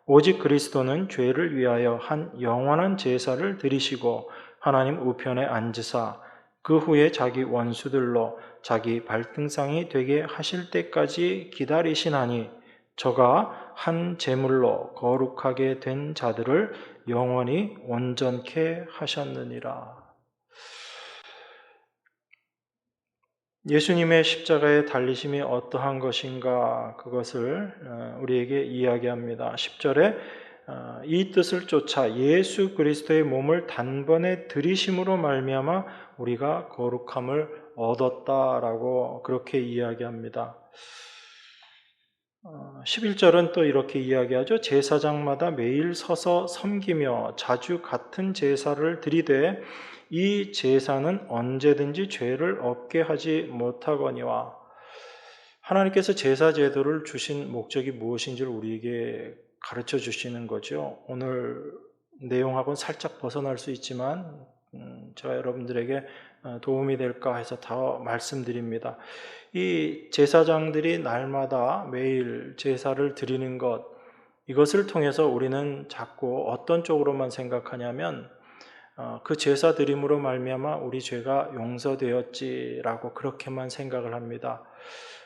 오직 그리스도는 죄를 위하여 한 영원한 제사를 드리시고 하나님 우편에 앉으사 그 후에 자기 원수들로 자기 발등상이 되게 하실 때까지 기다리시나니 저가 한 제물로 거룩하게 된 자들을 영원히 온전케 하셨느니라. 예수님의 십자가의 달리심이 어떠한 것인가 그것을 우리에게 이야기합니다. 10절에 이 뜻을 쫓아 예수 그리스도의 몸을 단번에 들이심으로 말미암아 우리가 거룩함을 얻었다라고 그렇게 이야기합니다. 11절은 또 이렇게 이야기하죠. 제사장마다 매일 서서 섬기며 자주 같은 제사를 드리되 이 제사는 언제든지 죄를 없게 하지 못하거니와. 하나님께서 제사 제도를 주신 목적이 무엇인지를 우리에게 가르쳐 주시는 거죠. 오늘 내용하고는 살짝 벗어날 수 있지만 제가 여러분들에게 도움이 될까 해서 더 말씀드립니다. 이 제사장들이 날마다 매일 제사를 드리는 것, 이것을 통해서 우리는 자꾸 어떤 쪽으로만 생각하냐면 그 제사 드림으로 말미암아 우리 죄가 용서되었지라고 그렇게만 생각을 합니다.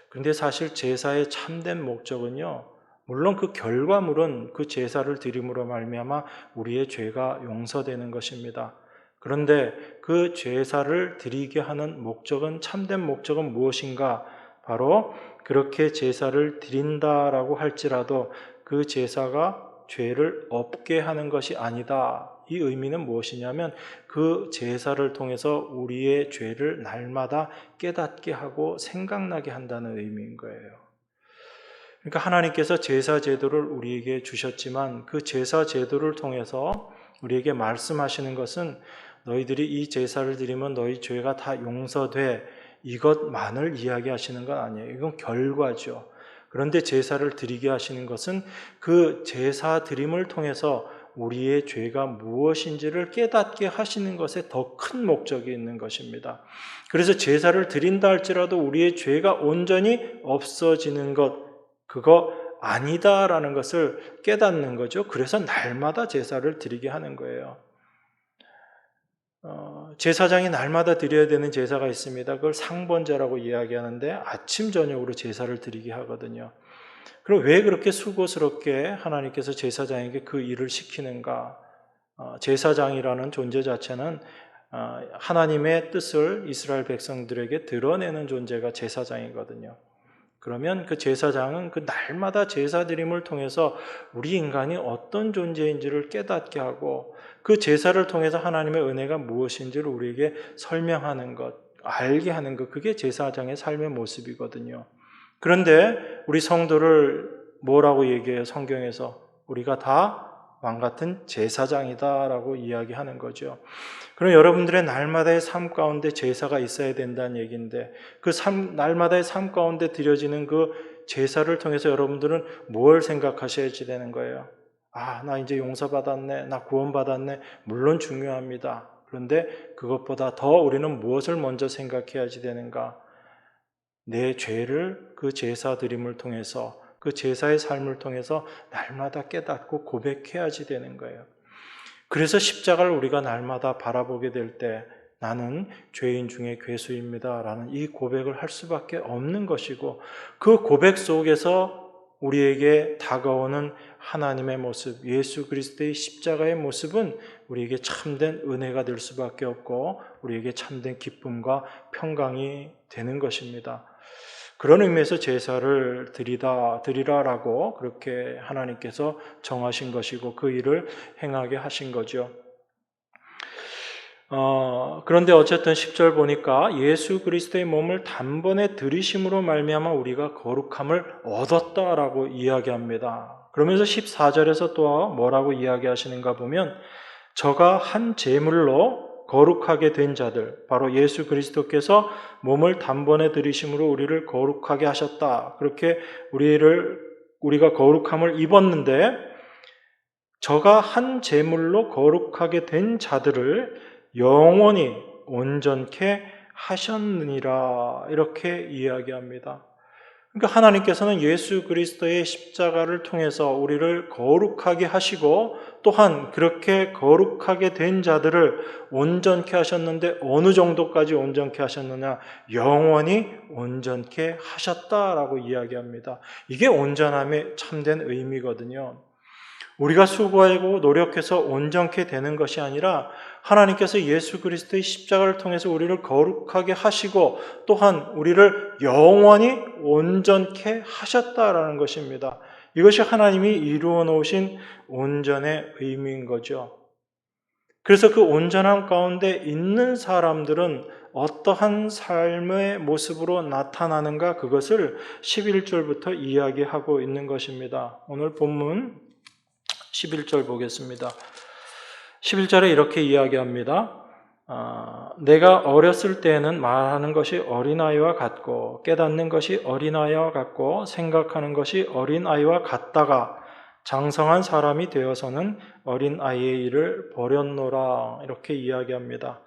그런데 사실 제사의 참된 목적은요, 물론 그 결과물은 그 제사를 드림으로 말미암아 우리의 죄가 용서되는 것입니다. 그런데 그 제사를 드리게 하는 목적은, 참된 목적은 무엇인가? 바로 그렇게 제사를 드린다라고 할지라도 그 제사가 죄를 없게 하는 것이 아니다. 이 의미는 무엇이냐면 그 제사를 통해서 우리의 죄를 날마다 깨닫게 하고 생각나게 한다는 의미인 거예요. 그러니까 하나님께서 제사 제도를 우리에게 주셨지만 그 제사 제도를 통해서 우리에게 말씀하시는 것은 너희들이 이 제사를 드리면 너희 죄가 다 용서돼, 이것만을 이야기하시는 건 아니에요. 이건 결과죠. 그런데 제사를 드리게 하시는 것은 그 제사 드림을 통해서 우리의 죄가 무엇인지를 깨닫게 하시는 것에 더 큰 목적이 있는 것입니다. 그래서 제사를 드린다 할지라도 우리의 죄가 온전히 없어지는 것, 그거 아니다라는 것을 깨닫는 거죠. 그래서 날마다 제사를 드리게 하는 거예요. 제사장이 날마다 드려야 되는 제사가 있습니다. 그걸 상번제라고 이야기하는데 아침 저녁으로 제사를 드리게 하거든요. 그럼 왜 그렇게 수고스럽게 하나님께서 제사장에게 그 일을 시키는가? 제사장이라는 존재 자체는 하나님의 뜻을 이스라엘 백성들에게 드러내는 존재가 제사장이거든요. 그러면 그 제사장은 그 날마다 제사 드림을 통해서 우리 인간이 어떤 존재인지를 깨닫게 하고 그 제사를 통해서 하나님의 은혜가 무엇인지를 우리에게 설명하는 것, 알게 하는 것, 그게 제사장의 삶의 모습이거든요. 그런데 우리 성도를 뭐라고 얘기해요? 성경에서 우리가 다 왕같은 제사장이다라고 이야기하는 거죠. 그럼 여러분들의 날마다의 삶 가운데 제사가 있어야 된다는 얘기인데 그 날마다의 삶 가운데 드려지는 그 제사를 통해서 여러분들은 뭘 생각하셔야지 되는 거예요? 나 이제 용서받았네, 나 구원받았네, 물론 중요합니다. 그런데 그것보다 더 우리는 무엇을 먼저 생각해야지 되는가? 내 죄를 그 제사 드림을 통해서, 그 제사의 삶을 통해서 날마다 깨닫고 고백해야지 되는 거예요. 그래서 십자가를 우리가 날마다 바라보게 될 때 나는 죄인 중에 괴수입니다 라는 이 고백을 할 수밖에 없는 것이고, 그 고백 속에서 우리에게 다가오는 하나님의 모습, 예수 그리스도의 십자가의 모습은 우리에게 참된 은혜가 될 수밖에 없고 우리에게 참된 기쁨과 평강이 되는 것입니다. 그런 의미에서 제사를 드리라라고 그렇게 하나님께서 정하신 것이고 그 일을 행하게 하신 거죠. 그런데 어쨌든 10절 보니까 예수 그리스도의 몸을 단번에 들이심으로 말미암아 우리가 거룩함을 얻었다라고 이야기합니다. 그러면서 14절에서 또 뭐라고 이야기하시는가 보면 저가 한 제물로 거룩하게 된 자들, 바로 예수 그리스도께서 몸을 단번에 들이심으로 우리를 거룩하게 하셨다. 그렇게 우리가 거룩함을 입었는데 저가 한 제물로 거룩하게 된 자들을 영원히 온전케 하셨느니라 이렇게 이야기합니다. 그러니까 하나님께서는 예수 그리스도의 십자가를 통해서 우리를 거룩하게 하시고 또한 그렇게 거룩하게 된 자들을 온전케 하셨는데 어느 정도까지 온전케 하셨느냐? 영원히 온전케 하셨다라고 이야기합니다. 이게 온전함의 참된 의미거든요. 우리가 수고하고 노력해서 온전케 되는 것이 아니라 하나님께서 예수 그리스도의 십자가를 통해서 우리를 거룩하게 하시고 또한 우리를 영원히 온전케 하셨다라는 것입니다. 이것이 하나님이 이루어 놓으신 온전의 의미인 거죠. 그래서 그 온전함 가운데 있는 사람들은 어떠한 삶의 모습으로 나타나는가, 그것을 11절부터 이야기하고 있는 것입니다. 오늘 본문 11절 보겠습니다. 11절에 이렇게 이야기합니다. 내가 어렸을 때에는 말하는 것이 어린아이와 같고 깨닫는 것이 어린아이와 같고 생각하는 것이 어린아이와 같다가 장성한 사람이 되어서는 어린아이의 일을 버렸노라, 이렇게 이야기합니다.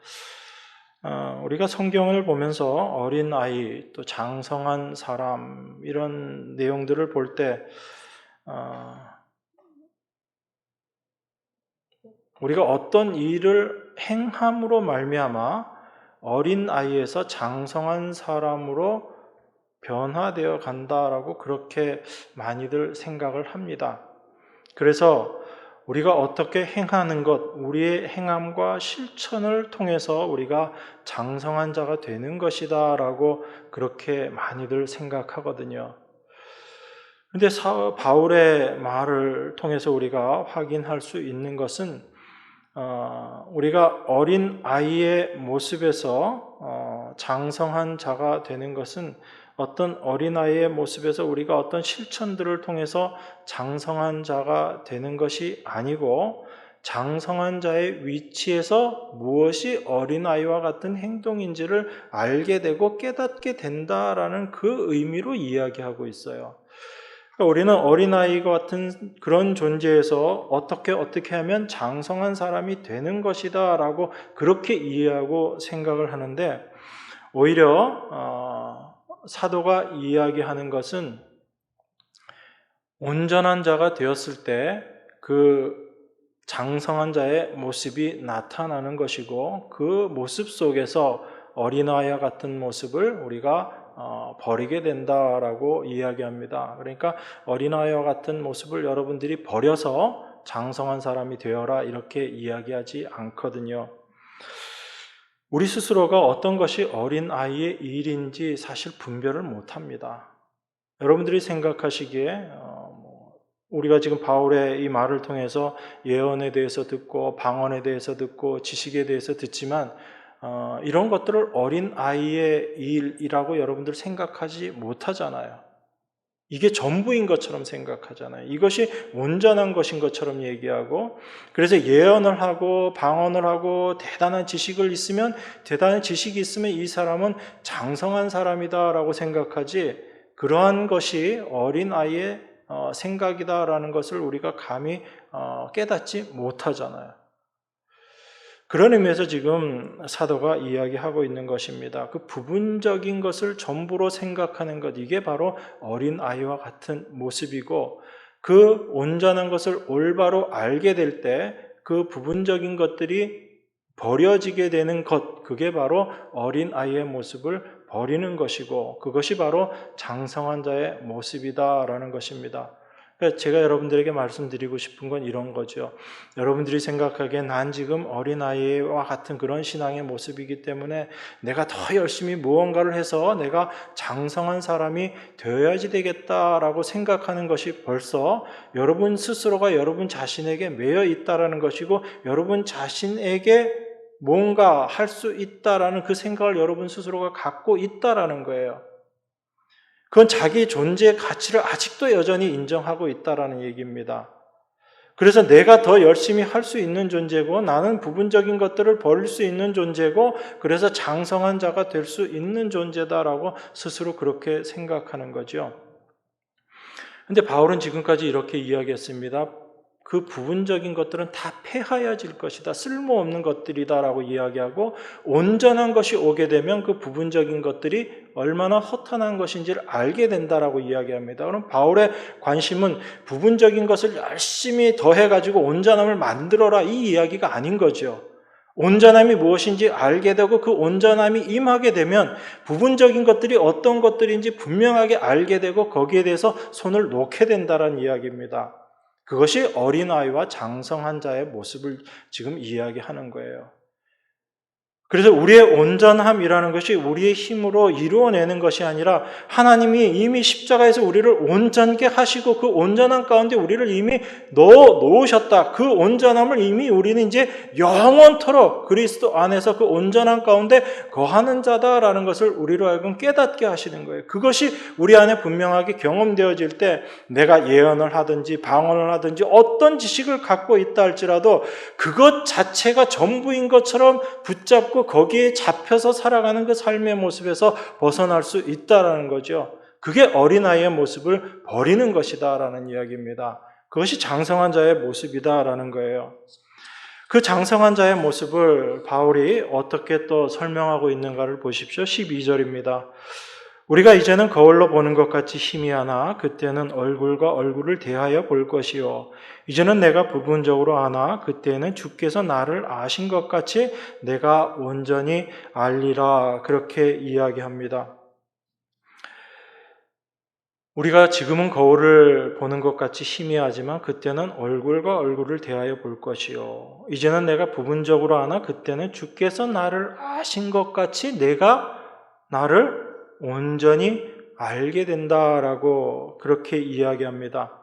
우리가 성경을 보면서 어린아이, 또 장성한 사람, 이런 내용들을 볼 때 우리가 어떤 일을 행함으로 말미암아 어린아이에서 장성한 사람으로 변화되어 간다라고 그렇게 많이들 생각을 합니다. 그래서 우리가 어떻게 행하는 것, 우리의 행함과 실천을 통해서 우리가 장성한 자가 되는 것이다 라고 그렇게 많이들 생각하거든요. 그런데 바울의 말을 통해서 우리가 확인할 수 있는 것은 우리가 어린 아이의 모습에서 장성한 자가 되는 것은 어떤 어린아이의 모습에서 우리가 어떤 실천들을 통해서 장성한 자가 되는 것이 아니고, 장성한 자의 위치에서 무엇이 어린아이와 같은 행동인지를 알게 되고 깨닫게 된다라는 그 의미로 이야기하고 있어요. 그러니까 우리는 어린아이와 같은 그런 존재에서 어떻게 하면 장성한 사람이 되는 것이다 라고 그렇게 이해하고 생각을 하는데, 오히려 사도가 이야기하는 것은 온전한 자가 되었을 때 그 장성한 자의 모습이 나타나는 것이고, 그 모습 속에서 어린아이와 같은 모습을 우리가 버리게 된다라고 이야기합니다. 그러니까 어린아이와 같은 모습을 여러분들이 버려서 장성한 사람이 되어라, 이렇게 이야기하지 않거든요. 우리 스스로가 어떤 것이 어린아이의 일인지 사실 분별을 못합니다. 여러분들이 생각하시기에 우리가 지금 바울의 이 말을 통해서 예언에 대해서 듣고 방언에 대해서 듣고 지식에 대해서 듣지만 이런 것들을 어린아이의 일이라고 여러분들 생각하지 못하잖아요. 이게 전부인 것처럼 생각하잖아요. 이것이 온전한 것인 것처럼 얘기하고, 그래서 예언을 하고 방언을 하고 대단한 지식이 있으면 이 사람은 장성한 사람이다라고 생각하지, 그러한 것이 어린아이의 생각이다라는 것을 우리가 감히 깨닫지 못하잖아요. 그런 의미에서 지금 사도가 이야기하고 있는 것입니다. 그 부분적인 것을 전부로 생각하는 것, 이게 바로 어린아이와 같은 모습이고, 그 온전한 것을 올바로 알게 될 때 그 부분적인 것들이 버려지게 되는 것, 그게 바로 어린아이의 모습을 버리는 것이고, 그것이 바로 장성한 자의 모습이다라는 것입니다. 제가 여러분들에게 말씀드리고 싶은 건 이런 거죠. 여러분들이 생각하기에 난 지금 어린아이와 같은 그런 신앙의 모습이기 때문에 내가 더 열심히 무언가를 해서 내가 장성한 사람이 되어야지 되겠다라고 생각하는 것이 벌써 여러분 스스로가 여러분 자신에게 매여 있다라는 것이고, 여러분 자신에게 뭔가 할 수 있다라는 그 생각을 여러분 스스로가 갖고 있다라는 거예요. 그건 자기 존재의 가치를 아직도 여전히 인정하고 있다라는 얘기입니다. 그래서 내가 더 열심히 할 수 있는 존재고, 나는 부분적인 것들을 버릴 수 있는 존재고, 그래서 장성한 자가 될 수 있는 존재다라고 스스로 그렇게 생각하는 거죠. 근데 바울은 지금까지 이렇게 이야기했습니다. 그 부분적인 것들은 다 폐하여질 것이다, 쓸모없는 것들이다라고 이야기하고, 온전한 것이 오게 되면 그 부분적인 것들이 얼마나 허탄한 것인지를 알게 된다라고 이야기합니다. 그럼 바울의 관심은 부분적인 것을 열심히 더해가지고 온전함을 만들어라, 이 이야기가 아닌 거죠. 온전함이 무엇인지 알게 되고 그 온전함이 임하게 되면 부분적인 것들이 어떤 것들인지 분명하게 알게 되고 거기에 대해서 손을 놓게 된다는 이야기입니다. 그것이 어린아이와 장성한 자의 모습을 지금 이야기하는 거예요. 그래서 우리의 온전함이라는 것이 우리의 힘으로 이루어내는 것이 아니라 하나님이 이미 십자가에서 우리를 온전케 하시고 그 온전한 가운데 우리를 이미 놓으셨다. 그 온전함을 이미 우리는 이제 영원토록 그리스도 안에서 그 온전한 가운데 거하는 자다라는 것을 우리로 하여금 깨닫게 하시는 거예요. 그것이 우리 안에 분명하게 경험되어질 때 내가 예언을 하든지 방언을 하든지 어떤 지식을 갖고 있다 할지라도 그것 자체가 전부인 것처럼 붙잡고 거기에 잡혀서 살아가는 그 삶의 모습에서 벗어날 수 있다라는 거죠. 그게 어린아이의 모습을 버리는 것이다라는 이야기입니다. 그것이 장성한 자의 모습이다라는 거예요. 그 장성한 자의 모습을 바울이 어떻게 또 설명하고 있는가를 보십시오. 12절입니다. 우리가 이제는 거울로 보는 것 같이 희미하나 그때는 얼굴과 얼굴을 대하여 볼 것이요. 이제는 내가 부분적으로 아나 그때는 주께서 나를 아신 것 같이 내가 온전히 알리라. 그렇게 이야기합니다. 우리가 지금은 거울을 보는 것 같이 희미하지만 그때는 얼굴과 얼굴을 대하여 볼 것이요. 이제는 내가 부분적으로 아나 그때는 주께서 나를 아신 것 같이 내가 나를 온전히 알게 된다라고 그렇게 이야기합니다.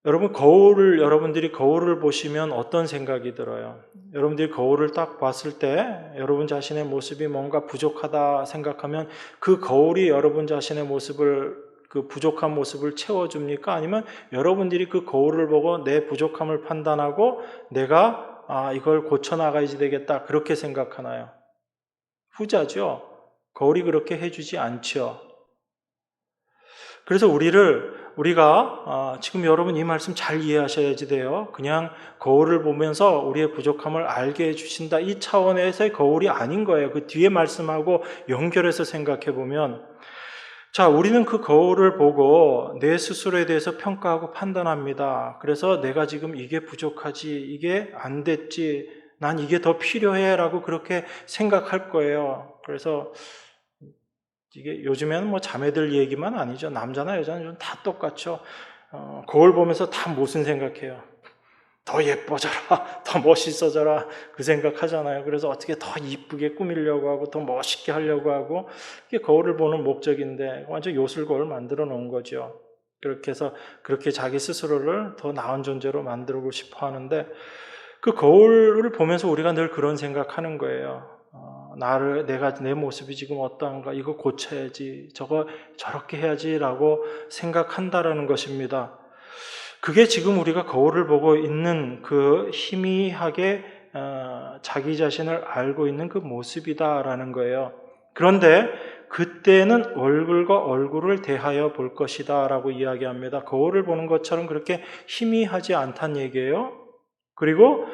여러분들이 거울을 보시면 어떤 생각이 들어요? 여러분들이 거울을 딱 봤을 때 여러분 자신의 모습이 뭔가 부족하다 생각하면 그 거울이 여러분 자신의 모습을, 그 부족한 모습을 채워줍니까? 아니면 여러분들이 그 거울을 보고 내 부족함을 판단하고 내가 이걸 고쳐나가야지 되겠다 그렇게 생각하나요? 후자죠. 거울이 그렇게 해주지 않죠. 그래서 우리가 지금 여러분 이 말씀 잘 이해하셔야지 돼요. 그냥 거울을 보면서 우리의 부족함을 알게 해주신다 이 차원에서의 거울이 아닌 거예요. 그 뒤에 말씀하고 연결해서 생각해 보면, 자, 우리는 그 거울을 보고 내 스스로에 대해서 평가하고 판단합니다. 그래서 내가 지금 이게 부족하지, 이게 안 됐지, 난 이게 더 필요해 라고 그렇게 생각할 거예요. 그래서 이게 요즘에는 뭐 자매들 얘기만 아니죠. 남자나 여자는 다 똑같죠. 거울 보면서 다 무슨 생각해요? 더 예뻐져라, 더 멋있어져라 그 생각하잖아요. 그래서 어떻게 더 이쁘게 꾸미려고 하고 더 멋있게 하려고 하고, 이게 거울을 보는 목적인데 완전 요술거울 만들어 놓은 거죠. 그렇게 해서 그렇게 자기 스스로를 더 나은 존재로 만들고 싶어 하는데, 그 거울을 보면서 우리가 늘 그런 생각하는 거예요. 내가 내 모습이 지금 어떠한가, 이거 고쳐야지, 저렇게 해야지라고 생각한다라는 것입니다. 그게 지금 우리가 거울을 보고 있는 그 희미하게 자기 자신을 알고 있는 그 모습이다라는 거예요. 그런데 그때는 얼굴과 얼굴을 대하여 볼 것이다 라고 이야기합니다. 거울을 보는 것처럼 그렇게 희미하지 않다는 얘기예요. 그리고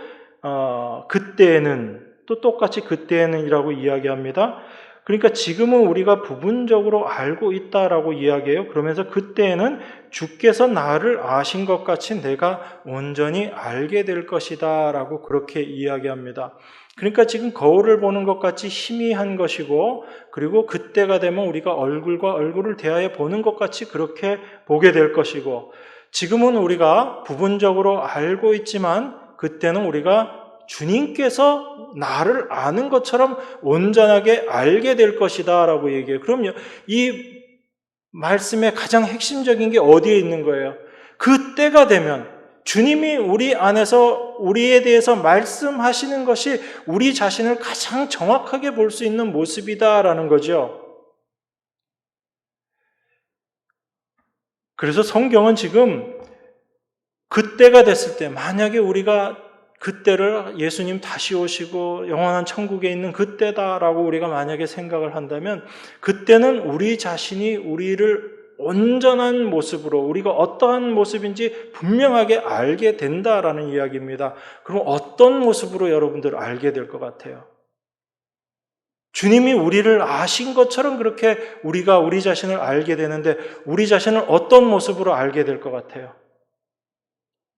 그때는 또 똑같이 그때는이라고 이야기합니다. 그러니까 지금은 우리가 부분적으로 알고 있다라고 이야기해요. 그러면서 그때는 주께서 나를 아신 것 같이 내가 온전히 알게 될 것이다 라고 그렇게 이야기합니다. 그러니까 지금 거울을 보는 것 같이 희미한 것이고, 그리고 그때가 되면 우리가 얼굴과 얼굴을 대하여 보는 것 같이 그렇게 보게 될 것이고, 지금은 우리가 부분적으로 알고 있지만 그때는 우리가 주님께서 나를 아는 것처럼 온전하게 알게 될 것이다 라고 얘기해요. 그럼요, 이 말씀의 가장 핵심적인 게 어디에 있는 거예요? 그때가 되면 주님이 우리 안에서 우리에 대해서 말씀하시는 것이 우리 자신을 가장 정확하게 볼 수 있는 모습이다라는 거죠. 그래서 성경은 지금 그때가 됐을 때, 만약에 우리가 그때를 예수님 다시 오시고 영원한 천국에 있는 그때다라고 우리가 만약에 생각을 한다면, 그때는 우리 자신이 우리를 온전한 모습으로, 우리가 어떠한 모습인지 분명하게 알게 된다라는 이야기입니다. 그럼 어떤 모습으로 여러분들 알게 될 것 같아요? 주님이 우리를 아신 것처럼 그렇게 우리가 우리 자신을 알게 되는데, 우리 자신을 어떤 모습으로 알게 될 것 같아요?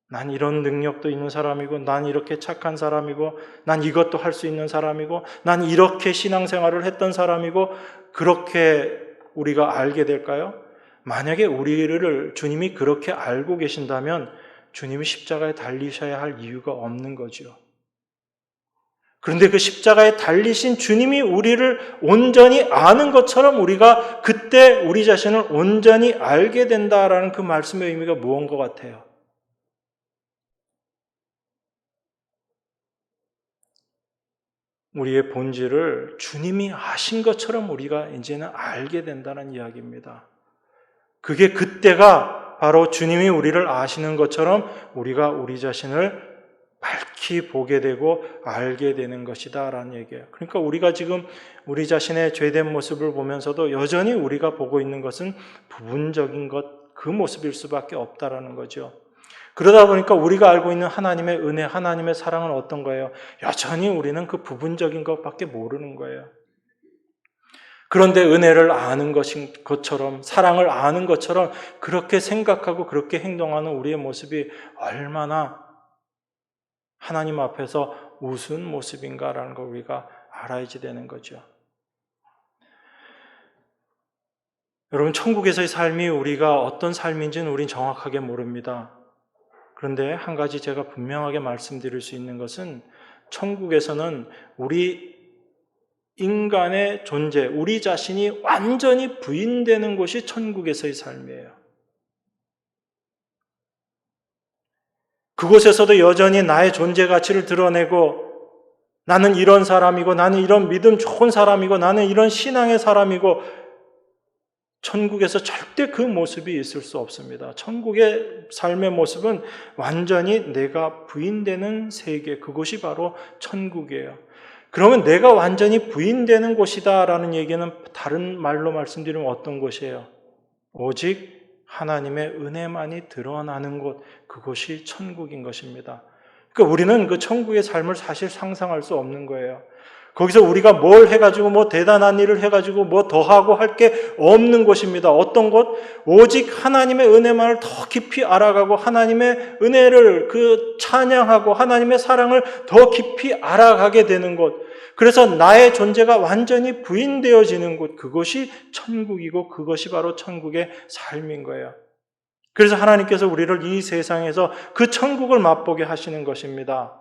난 이런 능력도 있는 사람이고, 난 이렇게 착한 사람이고, 난 이것도 할 수 있는 사람이고, 난 이렇게 신앙생활을 했던 사람이고, 그렇게 우리가 알게 될까요? 만약에 우리를 주님이 그렇게 알고 계신다면 주님이 십자가에 달리셔야 할 이유가 없는 거죠. 그런데 그 십자가에 달리신 주님이 우리를 온전히 아는 것처럼 우리가 그때 우리 자신을 온전히 알게 된다라는 그 말씀의 의미가 무언 것 같아요. 우리의 본질을 주님이 아신 것처럼 우리가 이제는 알게 된다는 이야기입니다. 그게 그때가 바로 주님이 우리를 아시는 것처럼 우리가 우리 자신을 밝히 보게 되고 알게 되는 것이다 라는 얘기예요. 그러니까 우리가 지금 우리 자신의 죄된 모습을 보면서도 여전히 우리가 보고 있는 것은 부분적인 것, 그 모습일 수밖에 없다라는 거죠. 그러다 보니까 우리가 알고 있는 하나님의 은혜, 하나님의 사랑은 어떤 거예요? 여전히 우리는 그 부분적인 것밖에 모르는 거예요. 그런데 은혜를 아는 것처럼, 사랑을 아는 것처럼 그렇게 생각하고 그렇게 행동하는 우리의 모습이 얼마나 하나님 앞에서 우스운 모습인가라는 걸 우리가 알아야지 되는 거죠. 여러분, 천국에서의 삶이 우리가 어떤 삶인지는 우린 정확하게 모릅니다. 그런데 한 가지 제가 분명하게 말씀드릴 수 있는 것은 천국에서는 우리 인간의 존재, 우리 자신이 완전히 부인되는 곳이 천국에서의 삶이에요. 그곳에서도 여전히 나의 존재 가치를 드러내고 나는 이런 사람이고 나는 이런 믿음 좋은 사람이고 나는 이런 신앙의 사람이고 천국에서 절대 그 모습이 있을 수 없습니다. 천국의 삶의 모습은 완전히 내가 부인되는 세계, 그곳이 바로 천국이에요. 그러면 내가 완전히 부인되는 곳이다라는 얘기는 다른 말로 말씀드리면 어떤 곳이에요? 오직 하나님의 은혜만이 드러나는 곳, 그곳이 천국인 것입니다. 그러니까 우리는 그 천국의 삶을 사실 상상할 수 없는 거예요. 거기서 우리가 뭘 해가지고 뭐 대단한 일을 해가지고 뭐 더하고 할 게 없는 곳입니다. 어떤 곳? 오직 하나님의 은혜만을 더 깊이 알아가고 하나님의 은혜를 찬양하고 하나님의 사랑을 더 깊이 알아가게 되는 곳. 그래서 나의 존재가 완전히 부인되어지는 곳, 그것이 천국이고 그것이 바로 천국의 삶인 거예요. 그래서 하나님께서 우리를 이 세상에서 그 천국을 맛보게 하시는 것입니다.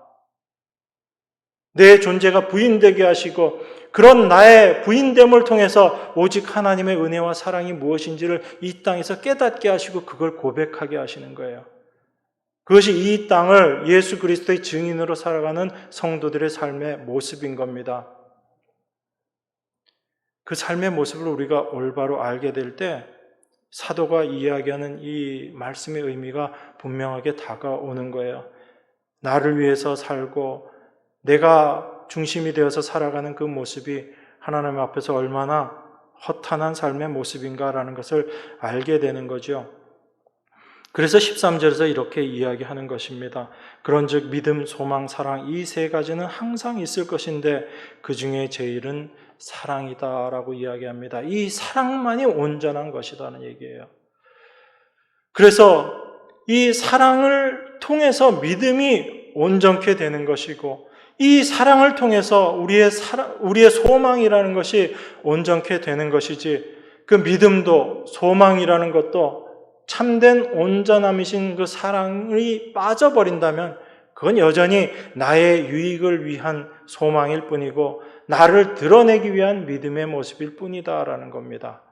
내 존재가 부인되게 하시고 그런 나의 부인됨을 통해서 오직 하나님의 은혜와 사랑이 무엇인지를 이 땅에서 깨닫게 하시고 그걸 고백하게 하시는 거예요. 그것이 이 땅을 예수 그리스도의 증인으로 살아가는 성도들의 삶의 모습인 겁니다. 그 삶의 모습을 우리가 올바로 알게 될 때 사도가 이야기하는 이 말씀의 의미가 분명하게 다가오는 거예요. 나를 위해서 살고 내가 중심이 되어서 살아가는 그 모습이 하나님 앞에서 얼마나 허탄한 삶의 모습인가라는 것을 알게 되는 거죠. 그래서 13절에서 이렇게 이야기하는 것입니다. 그런즉 믿음, 소망, 사랑 이 세 가지는 항상 있을 것인데 그 중에 제일은 사랑이다라고 이야기합니다. 이 사랑만이 온전한 것이라는 얘기예요. 그래서 이 사랑을 통해서 믿음이 온전케 되는 것이고 이 사랑을 통해서 우리의 소망이라는 것이 온전케 되는 것이지 그 믿음도 소망이라는 것도 참된 온전함이신 그 사랑이 빠져버린다면 그건 여전히 나의 유익을 위한 소망일 뿐이고 나를 드러내기 위한 믿음의 모습일 뿐이다라는 겁니다.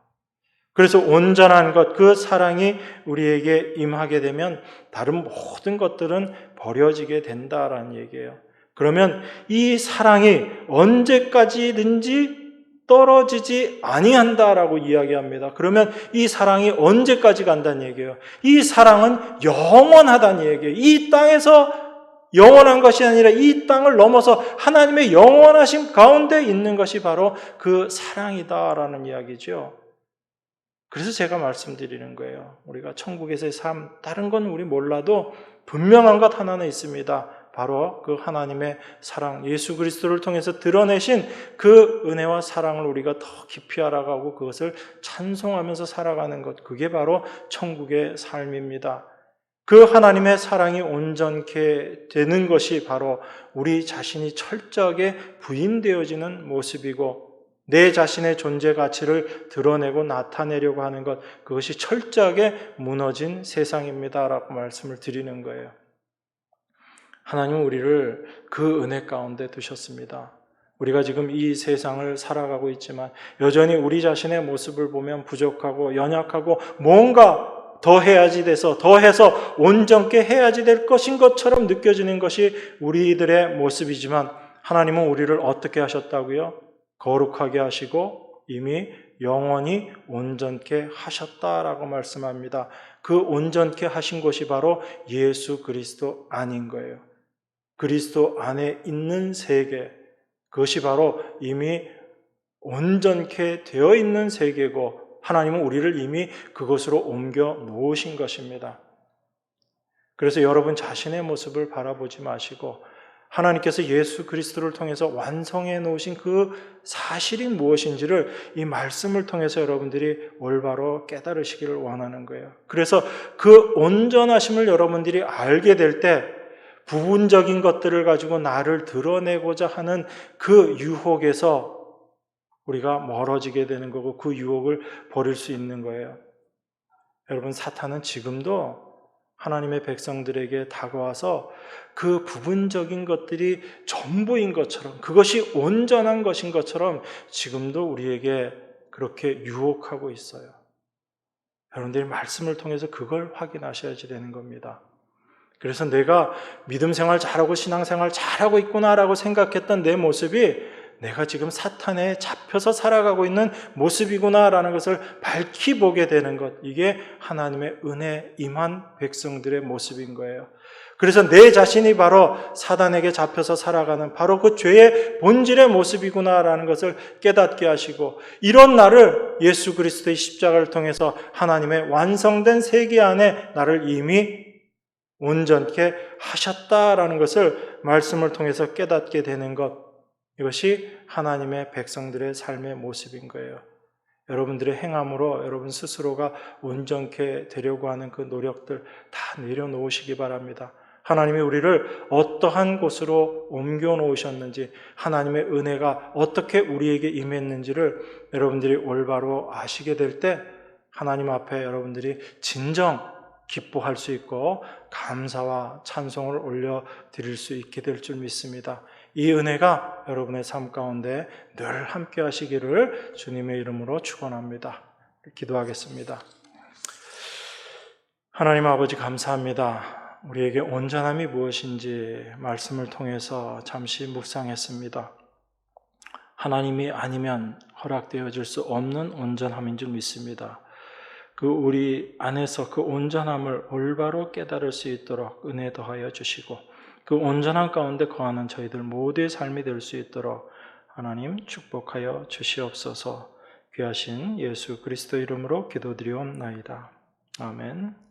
그래서 온전한 것, 그 사랑이 우리에게 임하게 되면 다른 모든 것들은 버려지게 된다라는 얘기예요. 그러면 이 사랑이 언제까지든지 떨어지지 아니한다라고 이야기합니다. 그러면 이 사랑이 언제까지 간다는 얘기예요? 이 사랑은 영원하다는 얘기예요. 이 땅에서 영원한 것이 아니라 이 땅을 넘어서 하나님의 영원하심 가운데 있는 것이 바로 그 사랑이다라는 이야기죠. 그래서 제가 말씀드리는 거예요. 우리가 천국에서의 삶, 다른 건 우리 몰라도 분명한 것 하나는 있습니다. 바로 그 하나님의 사랑, 예수 그리스도를 통해서 드러내신 그 은혜와 사랑을 우리가 더 깊이 알아가고 그것을 찬송하면서 살아가는 것, 그게 바로 천국의 삶입니다. 그 하나님의 사랑이 온전케 되는 것이 바로 우리 자신이 철저하게 부인되어지는 모습이고 내 자신의 존재 가치를 드러내고 나타내려고 하는 것, 그것이 철저하게 무너진 세상입니다라고 말씀을 드리는 거예요. 하나님은 우리를 그 은혜 가운데 두셨습니다. 우리가 지금 이 세상을 살아가고 있지만 여전히 우리 자신의 모습을 보면 부족하고 연약하고 뭔가 더 해야지 돼서 더해서 온전케 해야지 될 것인 것처럼 느껴지는 것이 우리들의 모습이지만 하나님은 우리를 어떻게 하셨다고요? 거룩하게 하시고 이미 영원히 온전케 하셨다라고 말씀합니다. 그 온전케 하신 것이 바로 예수 그리스도 안인 거예요. 그리스도 안에 있는 세계, 그것이 바로 이미 온전케 되어 있는 세계고 하나님은 우리를 이미 그것으로 옮겨 놓으신 것입니다. 그래서 여러분 자신의 모습을 바라보지 마시고 하나님께서 예수 그리스도를 통해서 완성해 놓으신 그 사실이 무엇인지를 이 말씀을 통해서 여러분들이 올바로 깨달으시기를 원하는 거예요. 그래서 그 온전하심을 여러분들이 알게 될 때 부분적인 것들을 가지고 나를 드러내고자 하는 그 유혹에서 우리가 멀어지게 되는 거고 그 유혹을 버릴 수 있는 거예요. 여러분, 사탄은 지금도 하나님의 백성들에게 다가와서 그 부분적인 것들이 전부인 것처럼, 그것이 온전한 것인 것처럼 지금도 우리에게 그렇게 유혹하고 있어요. 여러분들이 말씀을 통해서 그걸 확인하셔야지 되는 겁니다. 그래서 내가 믿음 생활 잘하고 신앙 생활 잘하고 있구나라고 생각했던 내 모습이 내가 지금 사탄에 잡혀서 살아가고 있는 모습이구나라는 것을 밝히 보게 되는 것, 이게 하나님의 은혜 임한 백성들의 모습인 거예요. 그래서 내 자신이 바로 사단에게 잡혀서 살아가는 바로 그 죄의 본질의 모습이구나라는 것을 깨닫게 하시고, 이런 나를 예수 그리스도의 십자가를 통해서 하나님의 완성된 세계 안에 나를 이미 온전케 하셨다라는 것을 말씀을 통해서 깨닫게 되는 것, 이것이 하나님의 백성들의 삶의 모습인 거예요. 여러분들의 행함으로 여러분 스스로가 온전케 되려고 하는 그 노력들 다 내려놓으시기 바랍니다. 하나님이 우리를 어떠한 곳으로 옮겨 놓으셨는지, 하나님의 은혜가 어떻게 우리에게 임했는지를 여러분들이 올바로 아시게 될 때 하나님 앞에 여러분들이 진정 기뻐할 수 있고 감사와 찬송을 올려드릴 수 있게 될 줄 믿습니다. 이 은혜가 여러분의 삶 가운데 늘 함께 하시기를 주님의 이름으로 축원합니다. 기도하겠습니다. 하나님 아버지, 감사합니다. 우리에게 온전함이 무엇인지 말씀을 통해서 잠시 묵상했습니다. 하나님이 아니면 허락되어질 수 없는 온전함인 줄 믿습니다. 그 우리 안에서 그 온전함을 올바로 깨달을 수 있도록 은혜 더하여 주시고, 그 온전함 가운데 거하는 저희들 모두의 삶이 될 수 있도록 하나님 축복하여 주시옵소서. 귀하신 예수 그리스도 이름으로 기도드리옵나이다. 아멘.